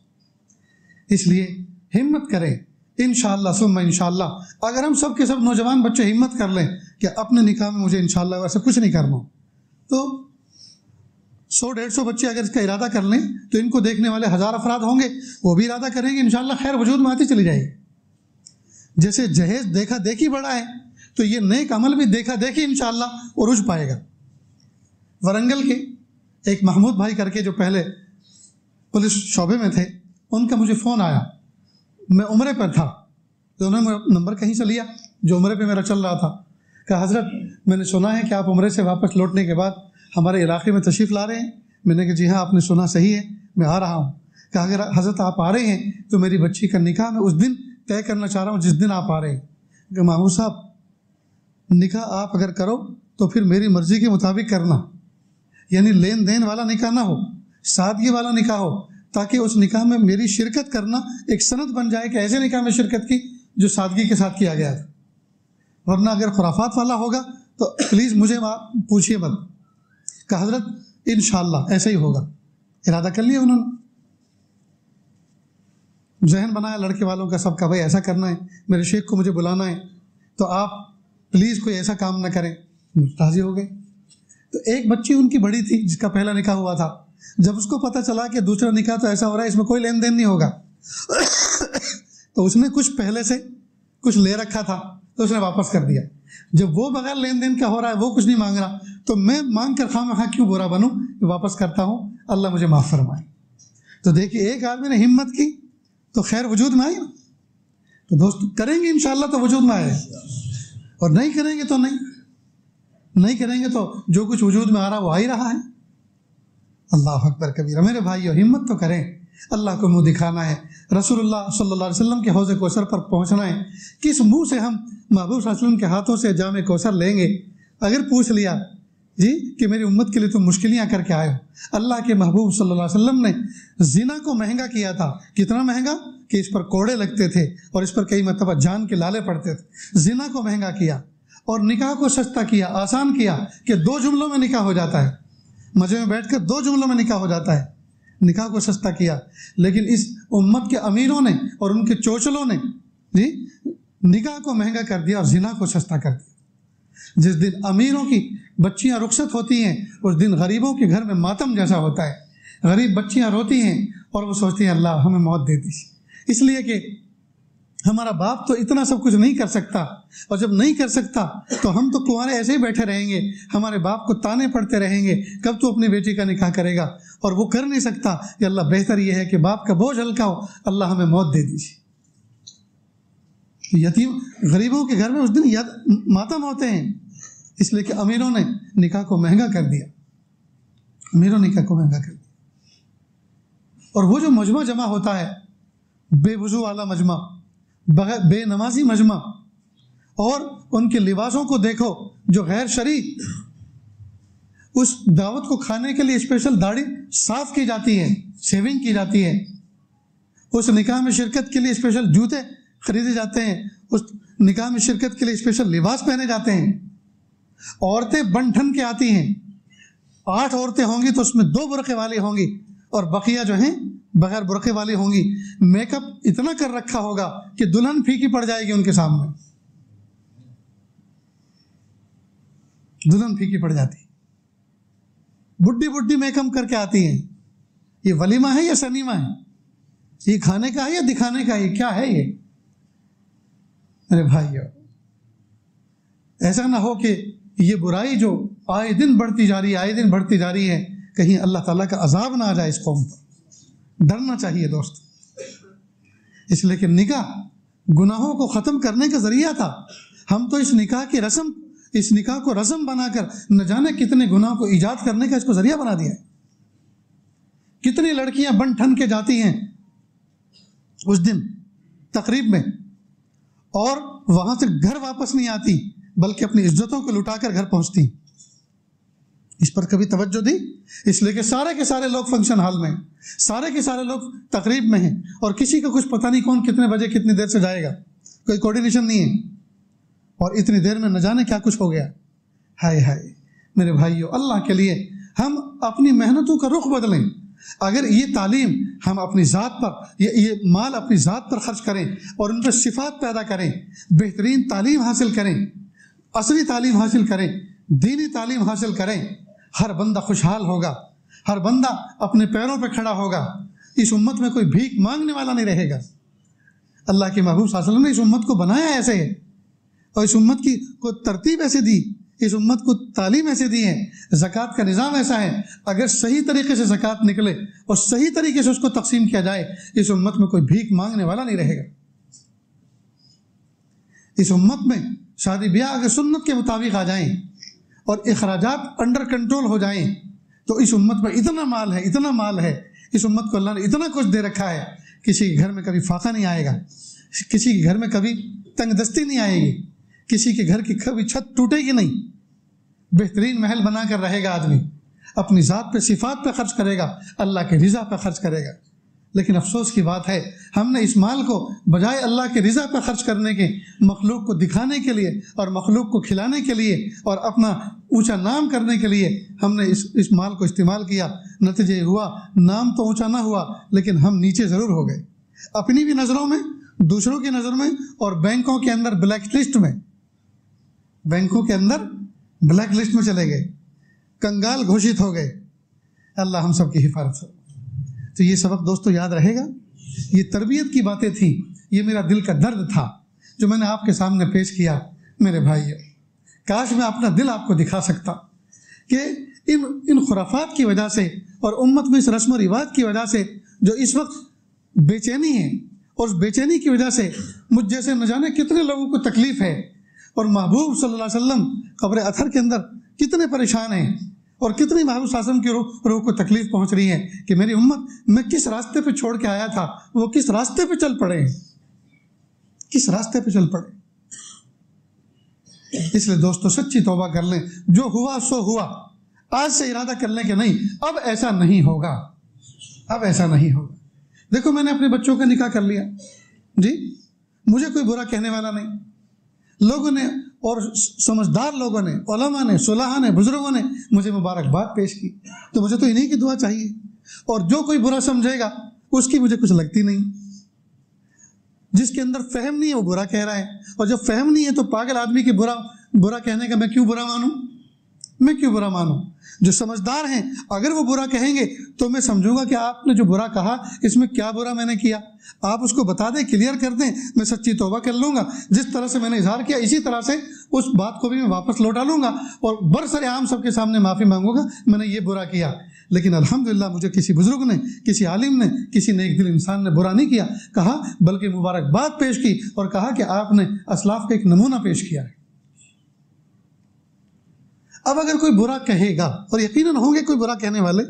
اس لیے ہمت کریں، انشاءاللہ ثم انشاءاللہ۔ اگر ہم سب کے سب نوجوان بچے ہمت کر لیں کہ اپنے نکاح میں مجھے انشاءاللہ ویسے کچھ نہیں کرنا، تو 100-150 بچے اگر اس کا ارادہ کر لیں تو ان کو دیکھنے والے 1000 افراد ہوں گے، وہ بھی ارادہ کریں گے، انشاءاللہ خیر وجود میں آتی چلی جائے گی۔ جیسے جہیز دیکھا دیکھی بڑا ہے، تو یہ نیک عمل بھی دیکھا دیکھی انشاءاللہ عروج پائے گا۔ ورنگل کے ایک محمود بھائی کر کے جو پہلے پولیس شعبے میں تھے، ان کا مجھے فون آیا، میں عمرے پر تھا، تو انہوں نے نمبر کہیں سے لیا جو عمرے پہ میرا چل رہا تھا، کہا حضرت میں نے سنا ہے کہ آپ عمرے سے واپس لوٹنے کے بعد ہمارے علاقے میں تشریف لا رہے ہیں۔ میں نے کہا جی ہاں، آپ نے سنا صحیح ہے، میں آ رہا ہوں۔ کہا اگر حضرت آپ آ رہے ہیں تو میری بچی کا نکاح میں اس دن طے کرنا چاہ رہا ہوں جس دن آپ آ رہے ہیں۔ کہ محمود صاحب، نکاح آپ اگر کرو تو پھر میری مرضی کے مطابق کرنا، یعنی لین دین والا نکاح نہ ہو، سادگی والا نکاح ہو، تاکہ اس نکاح میں میری شرکت کرنا ایک سند بن جائے کہ ایسے نکاح میں شرکت کی جو سادگی کے ساتھ کیا گیا تھا۔ ورنہ اگر خرافات والا ہوگا تو پلیز مجھے پوچھیے مت۔ کہ حضرت انشاءاللہ ایسا ہی ہوگا، ارادہ کر لیا انہوں نے۔ ذہن بنایا لڑکے والوں کا سب کا، بھائی ایسا کرنا ہے، میرے شیخ کو مجھے بلانا ہے، تو آپ پلیز کوئی ایسا کام نہ کریں۔ راضی ہو گئے۔ تو ایک بچی ان کی بڑی تھی جس کا پہلا نکاح ہوا تھا، جب اس کو پتہ چلا کہ دوسرا نکاح تو ایسا ہو رہا ہے اس میں کوئی لین دین نہیں ہوگا، تو اس نے کچھ پہلے سے کچھ لے رکھا تھا تو اس نے واپس کر دیا۔ جب وہ بغیر لین دین کا ہو رہا ہے، وہ کچھ نہیں مانگ رہا، تو میں مانگ کر خواہ کیوں برا بنوں، واپس کرتا ہوں، اللہ مجھے معاف فرمائے۔ تو دیکھیے ایک آدمی نے ہمت کی تو خیر وجود میں آئی نا۔ تو دوست کریں گے انشاءاللہ تو وجود میں آئے، اور نہیں کریں گے تو نہیں کریں گے تو جو کچھ وجود میں آ رہا وہ آ ہی رہا ہے۔ اللہ اکبر کبیرہ۔ میرے بھائیو ہمت تو کریں، اللہ کو منہ دکھانا ہے، رسول اللہ صلی اللہ علیہ وسلم کے حوض کوثر پر پہنچنا ہے۔ کس منہ سے ہم محبوب صلی اللہ علیہ وسلم کے ہاتھوں سے جام کوثر لیں گے؟ اگر پوچھ لیا جی کہ میری امت کے لیے تم مشکلیاں کر کے آئے ہو، اللہ کے محبوب صلی اللہ علیہ وسلم نے زنا کو مہنگا کیا تھا۔ کتنا مہنگا کہ اس پر کوڑے لگتے تھے اور اس پر کئی مرتبہ جان کے لالے پڑتے تھے۔ زنا کو مہنگا کیا اور نکاح کو سستا کیا، آسان کیا کہ 2 جملوں میں نکاح ہو جاتا ہے، مزے میں بیٹھ کر 2 جملوں میں نکاح ہو جاتا ہے۔ نکاح کو سستا کیا، لیکن اس امت کے امیروں نے اور ان کے چوچلوں نے جی نکاح کو مہنگا کر دیا اور زنا کو سستا کر دیا۔ جس دن امیروں کی بچیاں رخصت ہوتی ہیں اس دن غریبوں کے گھر میں ماتم جیسا ہوتا ہے۔ غریب بچیاں روتی ہیں اور وہ سوچتی ہیں اللہ ہمیں موت دے دی، اس لیے کہ ہمارا باپ تو اتنا سب کچھ نہیں کر سکتا، اور جب نہیں کر سکتا تو ہم تو کنوارے ایسے ہی بیٹھے رہیں گے، ہمارے باپ کو تانے پڑتے رہیں گے کب تو اپنی بیٹی کا نکاح کرے گا، اور وہ کر نہیں سکتا کہ اللہ بہتر یہ ہے کہ باپ کا بوجھ ہلکا ہو، اللہ ہمیں موت دے دیجیے۔ یتیم غریبوں کے گھر میں اس دن ماتم ہوتے ہیں، اس لیے کہ امیروں نے نکاح کو مہنگا کر دیا، امیروں نے نکاح کو مہنگا کر دیا۔ اور وہ جو مجمع جمع ہوتا ہے، بے وضو والا مجمع، بے نمازی مجمع، اور ان کے لباسوں کو دیکھو جو غیر شرعی، اس دعوت کو کھانے کے لیے اسپیشل داڑھی صاف کی جاتی ہے، شیونگ کی جاتی ہے، اس نکاح میں شرکت کے لیے اسپیشل جوتے خریدے جاتے ہیں، اس نکاح میں شرکت کے لیے اسپیشل لباس پہنے جاتے ہیں۔ عورتیں بن ٹھن کے آتی ہیں، 8 عورتیں ہوں گی تو اس میں 2 برقعے والی ہوں گی اور بقیہ جو ہیں بغیر برقعے والی ہوں گی۔ میک اپ اتنا کر رکھا ہوگا کہ دلہن پھیکی پڑ جائے گی ان کے سامنے، دلہن پھیکی پڑ جاتی، بڈھی میک اپ کر کے آتی ہیں۔ یہ ولیمہ ہے یا سنیمہ ہے؟ یہ کھانے کا ہے یا دکھانے کا ہے؟ کیا ہے یہ؟ میرے بھائیو ایسا نہ ہو کہ یہ برائی جو آئے دن بڑھتی جا رہی ہے کہیں اللہ تعالیٰ کا عذاب نہ آ جائے اس قوم پر۔ ڈرنا چاہیے دوست، اس لیے کہ نکاح گناہوں کو ختم کرنے کا ذریعہ تھا۔ ہم تو اس نکاح کو رسم بنا کر نہ جانے کتنے گناہ کو ایجاد کرنے کا اس کو ذریعہ بنا دیا ہے۔ کتنی لڑکیاں بن ٹھن کے جاتی ہیں اس دن تقریب میں، اور وہاں سے گھر واپس نہیں آتی بلکہ اپنی عزتوں کو لٹا کر گھر پہنچتی۔ اس پر کبھی توجہ دی؟ اس لیے کہ سارے کے سارے لوگ فنکشن ہال میں ہیں، سارے کے سارے لوگ تقریب میں ہیں، اور کسی کا کچھ پتہ نہیں کون کتنے بجے کتنی دیر سے جائے گا، کوئی کوارڈینیشن نہیں ہے، اور اتنی دیر میں نہ جانے کیا کچھ ہو گیا۔ ہائے ہائے میرے بھائیو، اللہ کے لیے ہم اپنی محنتوں کا رخ بدلیں۔ اگر یہ تعلیم ہم اپنی ذات پر، یہ مال اپنی ذات پر خرچ کریں اور ان پر صفات پیدا کریں، بہترین تعلیم حاصل کریں، عصری تعلیم حاصل کریں، دینی تعلیم حاصل کریں، ہر بندہ خوشحال ہوگا، ہر بندہ اپنے پیروں پہ کھڑا ہوگا۔ اس امت میں کوئی بھیک مانگنے والا نہیں رہے گا۔ اللہ کے محبوب صلی اللہ علیہ وسلم نے اس امت کو بنایا ایسے ہے، اور اس امت کی کو ترتیب ایسے دی، اس امت کو تعلیم ایسے دی ہے، زکوٰۃ کا نظام ایسا ہے، اگر صحیح طریقے سے زکوٰۃ نکلے اور صحیح طریقے سے اس کو تقسیم کیا جائے، اس امت میں کوئی بھیک مانگنے والا نہیں رہے گا۔ اس امت میں شادی بیاہ اگر سنت کے مطابق آ جائیں اور اخراجات انڈر کنٹرول ہو جائیں تو اس امت میں اتنا مال ہے، اس امت کو اللہ نے اتنا کچھ دے رکھا ہے، کسی کے گھر میں کبھی فاقہ نہیں آئے گا، کسی کے گھر میں کبھی تنگ دستی نہیں آئے گی، کسی کے گھر کی کبھی چھت ٹوٹے گی نہیں، بہترین محل بنا کر رہے گا آدمی، اپنی ذات پہ صفات پہ خرچ کرے گا، اللہ کے رضا پہ خرچ کرے گا۔ لیکن افسوس کی بات ہے ہم نے اس مال کو بجائے اللہ کے رضا پہ خرچ کرنے کے، مخلوق کو دکھانے کے لیے اور مخلوق کو کھلانے کے لیے اور اپنا اونچا نام کرنے کے لیے ہم نے اس مال کو استعمال کیا۔ نتیجہ ہوا نام تو اونچا نہ ہوا لیکن ہم نیچے ضرور ہو گئے، اپنی بھی نظروں میں، دوسروں کی نظر میں، اور بینکوں کے اندر بلیک لسٹ میں، بینکوں کے اندر بلیک لسٹ میں چلے گئے، کنگال گھوشت ہو گئے۔ اللہ ہم سب کی حفاظت ہو۔ تو یہ سبق دوستو یاد رہے گا، یہ تربیت کی باتیں تھیں، یہ میرا دل کا درد تھا جو میں نے آپ کے سامنے پیش کیا۔ میرے بھائیو، کاش میں اپنا دل آپ کو دکھا سکتا کہ ان خرافات کی وجہ سے اور امت میں اس رسم و رواج کی وجہ سے جو اس وقت بے چینی ہے، اور اس بے چینی کی وجہ سے مجھ جیسے نہ جانے کتنے لوگوں کو تکلیف ہے، اور محبوب صلی اللہ علیہ وسلم قبر اطہر کے اندر کتنے پریشان ہیں، اور کتنی محبوب صلی اللہ علیہ وسلم کی روح کو تکلیف پہنچ رہی ہے کہ میری امت میں کس راستے پہ چھوڑ کے آیا تھا، وہ کس راستے پہ چل پڑے، کس راستے پہ چل پڑے۔ اس لیے دوستو سچی توبہ کر لیں، جو ہوا سو ہوا، آج سے ارادہ کر لیں کہ نہیں، اب ایسا نہیں ہوگا، اب ایسا نہیں ہوگا۔ دیکھو میں نے اپنے بچوں کا نکاح کر لیا جی، مجھے کوئی برا کہنے والا نہیں، لوگوں نے اور سمجھدار لوگوں نے، علماء نے، صلحاء نے، بزرگوں نے مجھے مبارکباد پیش کی، تو مجھے تو انہیں کی دعا چاہیے۔ اور جو کوئی برا سمجھے گا اس کی مجھے کچھ لگتی نہیں، جس کے اندر فہم نہیں ہے وہ برا کہہ رہا ہے، اور جب فہم نہیں ہے تو پاگل آدمی کے برا کہنے کا میں کیوں برا مانوں، میں کیوں برا مانوں؟ جو سمجھدار ہیں اگر وہ برا کہیں گے تو میں سمجھوں گا کہ آپ نے جو برا کہا اس میں کیا برا میں نے کیا، آپ اس کو بتا دیں، کلیئر کر دیں، میں سچی توبہ کر لوں گا، جس طرح سے میں نے اظہار کیا اسی طرح سے اس بات کو بھی میں واپس لوٹا لوں گا، اور برسر عام سب کے سامنے معافی مانگوں گا میں نے یہ برا کیا۔ لیکن الحمدللہ مجھے کسی بزرگ نے، کسی عالم نے، کسی نیک دل انسان نے برا نہیں کیا کہا، بلکہ مبارکباد پیش کی اور کہا کہ آپ نے اسلاف کا ایک نمونہ پیش کیا ہے۔ اب اگر کوئی برا کہے گا، اور یقیناً ہوں گے کوئی برا کہنے والے،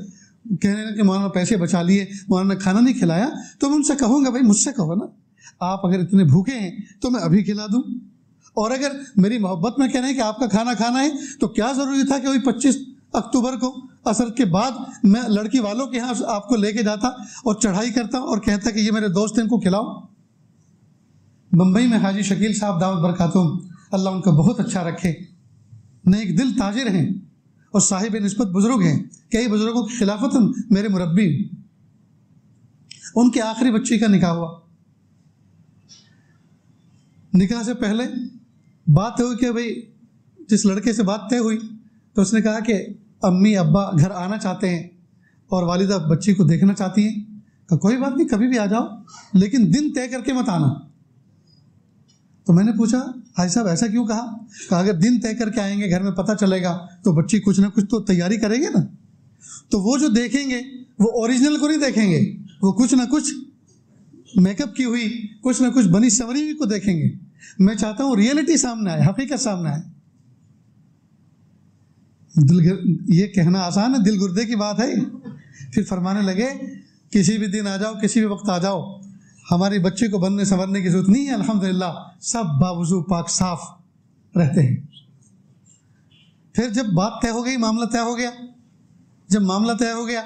کہنے کہ مولانا پیسے بچا لیے، مولانا نے کھانا نہیں کھلایا، تو میں ان سے کہوں گا بھائی مجھ سے کہو نا، آپ اگر اتنے بھوکے ہیں تو میں ابھی کھلا دوں، اور اگر میری محبت میں کہہ رہے ہیں کہ آپ کا کھانا کھانا ہے تو کیا ضروری تھا کہ وہی 25 اکتوبر کو عصر کے بعد میں لڑکی والوں کے ہاں آپ کو لے کے جاتا اور چڑھائی کرتا اور کہتا کہ یہ میرے دوست ہیں ان کو کھلاؤ۔ بمبئی میں حاجی شکیل صاحب دعوت برکاتہم، اللہ ان کو بہت اچھا رکھے، نیک دل تاجر ہیں اور صاحب نسبت بزرگ ہیں، کئی بزرگوں کی خلافت میرے مربی، ان کے آخری بچی کا نکاح ہوا۔ نکاح سے پہلے بات ہوئی کہ بھئی جس لڑکے سے بات طے ہوئی تو اس نے کہا کہ امی ابا گھر آنا چاہتے ہیں اور والدہ بچی کو دیکھنا چاہتی ہیں، کہ کوئی بات نہیں کبھی بھی آ جاؤ لیکن دن طے کر کے مت آنا۔ تو میں نے پوچھا حاجی صاحب ایسا کیوں کہا؟ کہ اگر دن طے کر کے آئیں گے، گھر میں پتہ چلے گا تو بچی کچھ نہ کچھ تو تیاری کرے گی نا، تو وہ جو دیکھیں گے وہ اوریجنل کو نہیں دیکھیں گے، وہ کچھ نہ کچھ میک اپ کی ہوئی، کچھ نہ کچھ بنی سنوری ہوئی کو دیکھیں گے۔ میں چاہتا ہوں ریئلٹی سامنے آئے، حقیقت سامنے آئے۔ یہ کہنا آسان ہے، دل گردے کی بات ہے۔ پھر فرمانے لگے کسی بھی دن آ جاؤ، کسی بھی وقت آ جاؤ، ہماری بچی کو بننے سنورنے کی ضرورت نہیں ہے، الحمدللہ سب باوضو پاک صاف رہتے ہیں۔ پھر جب بات طے ہو گئی، معاملہ طے ہو گیا، جب معاملہ طے ہو گیا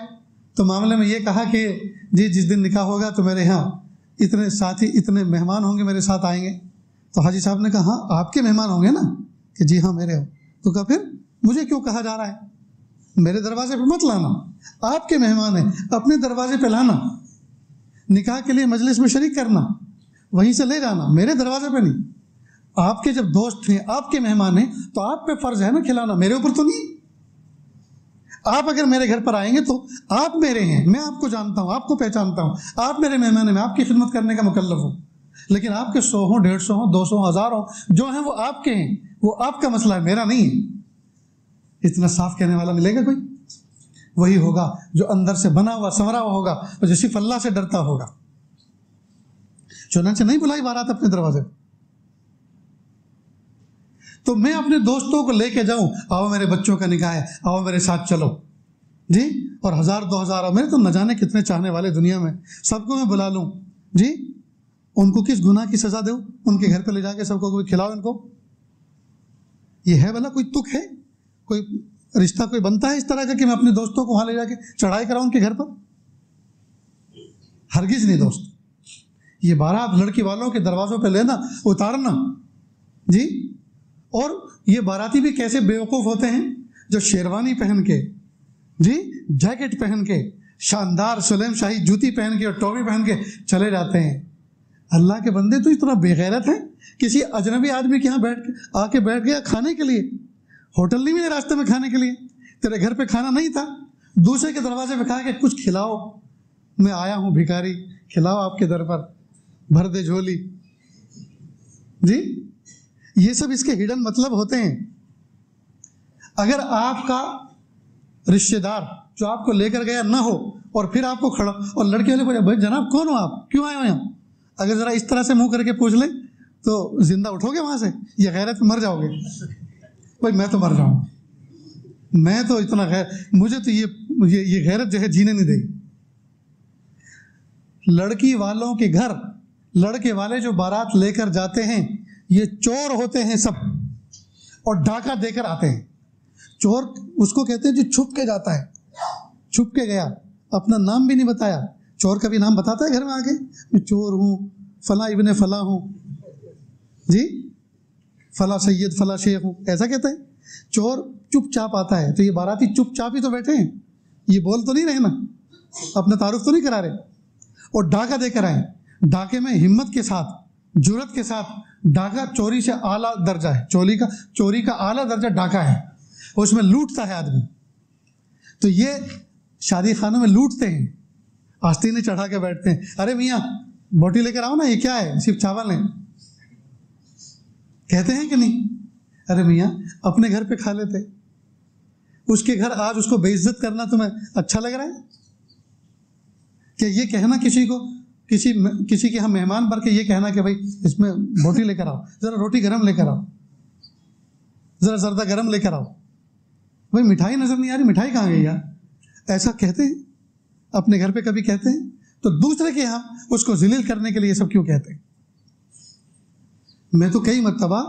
تو معاملے میں یہ کہا کہ جی جس دن نکاح ہوگا تو میرے ہاں اتنے ساتھی، اتنے مہمان ہوں گے میرے ساتھ آئیں گے۔ تو حاجی صاحب نے کہا ہاں آپ کے مہمان ہوں گے نا؟ کہ جی ہاں میرے ہو۔ تو کہا پھر مجھے کیوں کہا جا رہا ہے؟ میرے دروازے پہ مت لانا، آپ کے مہمان ہیں، اپنے دروازے پہ لانا، نکاح کے لیے مجلس میں شریک کرنا، وہیں سے لے جانا، میرے دروازے پہ نہیں۔ آپ کے جب دوست ہیں، آپ کے مہمان ہیں تو آپ پہ فرض ہے نا کھلانا، میرے اوپر تو نہیں۔ آپ اگر میرے گھر پر آئیں گے تو آپ میرے ہیں، میں آپ کو جانتا ہوں، آپ کو پہچانتا ہوں، آپ میرے مہمان ہیں، میں آپ کی خدمت کرنے کا مکلف ہوں۔ لیکن آپ کے 100 ہوں، 150 ہوں، 200 ہوں، 1000 ہوں، جو ہیں وہ آپ کے ہیں، وہ آپ کا مسئلہ ہے، میرا نہیں ہے۔ اتنا صاف کہنے والا ملے گا کوئی؟ وہی ہوگا جو اندر سے بنا ہوا سنورا ہوا ہوگا اور جو صرف اللہ سے ڈرتا ہوگا۔ چنانچہ نہیں بلائی بارات اپنے دروازے پہ، تو میں اپنے دوستوں کو لے کے جاؤں، آؤ میرے بچوں کا نکاح ہے، آؤ میرے ساتھ چلو جی، اور 1000 2000 میرے تو نہ جانے کتنے چاہنے والے دنیا میں، سب کو میں بلا لوں جی، ان کو کس گناہ کی سزا دوں؟ ان کے گھر پہ لے جا کے سب کو کوئی کھلاؤ ان کو؟ یہ ہے بھلا کوئی تک ہے؟ کوئی رشتہ کوئی بنتا ہے اس طرح کا کہ میں اپنے دوستوں کو وہاں لے جا کے چڑھائی کراؤں ان کے گھر پر؟ ہرگز نہیں دوست۔ یہ بارات لڑکی والوں کے دروازوں پہ لینا، اتارنا جی، اور یہ باراتی بھی کیسے بیوقوف ہوتے ہیں جو شیروانی پہن کے جی، جیکٹ پہن کے، شاندار سلیم شاہی جوتی پہن کے اور ٹوپی پہن کے چلے جاتے ہیں. اللہ کے بندے تو اتنا بے غیرت ہے, کسی اجنبی آدمی کے یہاں آ کے بیٹھ گیا کھانے کے لیے. ہوٹل نہیں ملے راستے میں کھانے کے لیے, تیرے گھر پہ کھانا نہیں تھا, دوسرے کے دروازے پہ کہا کہ کچھ کھلاؤ, میں آیا ہوں بھکاری, کھلاؤ آپ کے در پر, بھر دے جھولی. جی یہ سب اس کے ہڈن مطلب ہوتے ہیں. اگر آپ کا رشتہ دار جو آپ کو لے کر گیا نہ ہو اور پھر آپ کو کھڑا اور لڑکے والے کو بھائی جناب کون ہو آپ, کیوں آئے ہو یہاں, اگر ذرا اس طرح سے منہ کر کے پوچھ لیں تو زندہ اٹھو گے وہاں سے یا غیرت مر جاؤ گے؟ بھائی میں تو مر جاؤں, میں تو اتنا مجھے تو یہ غیرت جو ہے جینے نہیں دے گی. لڑکی والوں کے گھر لڑکے والے جو بارات لے کر جاتے ہیں یہ چور ہوتے ہیں سب, اور ڈاکہ دے کر آتے ہیں. چور اس کو کہتے ہیں جو چھپ کے جاتا ہے, چھپ کے گیا, اپنا نام بھی نہیں بتایا. چور کا بھی نام بتاتا ہے گھر میں آ کے, میں چور ہوں, فلاں ابن فلاں ہوں, جی فلاں سید فلاں شیخ ہوں, ایسا کہتا ہے. چور چپ چاپ آتا ہے, تو یہ باراتی چپ چاپ ہی تو بیٹھے ہیں, یہ بول تو نہیں رہے نا, اپنا تعارف تو نہیں کرا رہے. اور ڈاکہ دے کر آئے. ڈاکے میں ہمت کے ساتھ, جرت کے ساتھ, ڈاکہ چوری سے اعلیٰ درجہ ہے, چوری کا اعلیٰ درجہ ڈاکہ ہے, اس میں لوٹتا ہے آدمی. تو یہ شادی خانوں میں لوٹتے ہیں, آستینیں چڑھا کے بیٹھتے ہیں. ارے میاں بوٹی لے کر آؤ نا, یہ کیا ہے, صرف چاول ہیں, کہتے ہیں کہ نہیں؟ ارے میاں اپنے گھر پہ کھا لیتے, اس کے گھر آج اس کو بے عزت کرنا تمہیں اچھا لگ رہا ہے؟ کہ یہ کہنا کسی کو کسی کے یہاں مہمان بن کے یہ کہنا کہ بھائی اس میں بوٹی لے کر آؤ, ذرا روٹی گرم لے کر آؤ, ذرا زردہ گرم لے کر آؤ, بھائی مٹھائی نظر نہیں آ رہی, مٹھائی کہاں گئی یار, ایسا کہتے ہیں اپنے گھر پہ کبھی کہتے ہیں؟ تو دوسرے کے یہاں اس کو ذلیل کرنے کے لیے یہ سب کیوں کہتے ہیں؟ میں تو کئی مرتبہ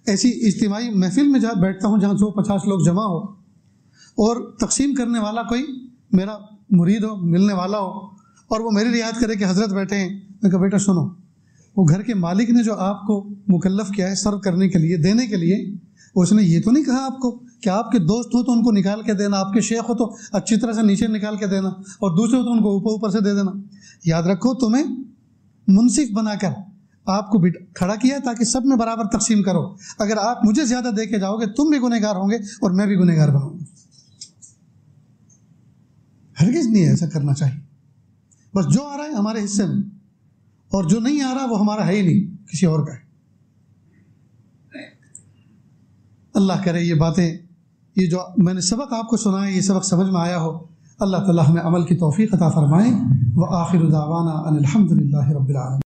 ایسی اجتماعی محفل میں جا بیٹھتا ہوں جہاں 150 لوگ جمع ہو, اور تقسیم کرنے والا کوئی میرا مرید ہو, ملنے والا ہو, اور وہ میری رعایت کرے کہ حضرت بیٹھے ہیں. میں کہا بیٹا سنو, وہ گھر کے مالک نے جو آپ کو مکلف کیا ہے سرو کرنے کے لیے, دینے کے لیے, اس نے یہ تو نہیں کہا آپ کو کہ آپ کے دوست ہو تو ان کو نکال کے دینا, آپ کے شیخ ہو تو اچھی طرح سے نیچے نکال کے دینا, اور دوسرے ہو تو ان کو اوپر سے دے دینا. یاد رکھو تمہیں منصف بنا کر آپ کو کھڑا کیا تاکہ سب میں برابر تقسیم کرو. اگر آپ مجھے زیادہ دے کے جاؤ گے تم بھی گنہگار ہوں گے اور میں بھی گنہگار بنوں گا. ہرگز نہیں ایسا کرنا چاہیے. بس جو آ رہا ہے ہمارے حصے میں, اور جو نہیں آ رہا وہ ہمارا ہے ہی نہیں, کسی اور کا ہے. اللہ کرے یہ باتیں, یہ جو میں نے سبق آپ کو سنا ہے, یہ سبق سمجھ میں آیا ہو. اللہ تعالی ہمیں عمل کی توفیق عطا فرمائے. وآخر دعوانا ان الحمد للہ رب العالمین.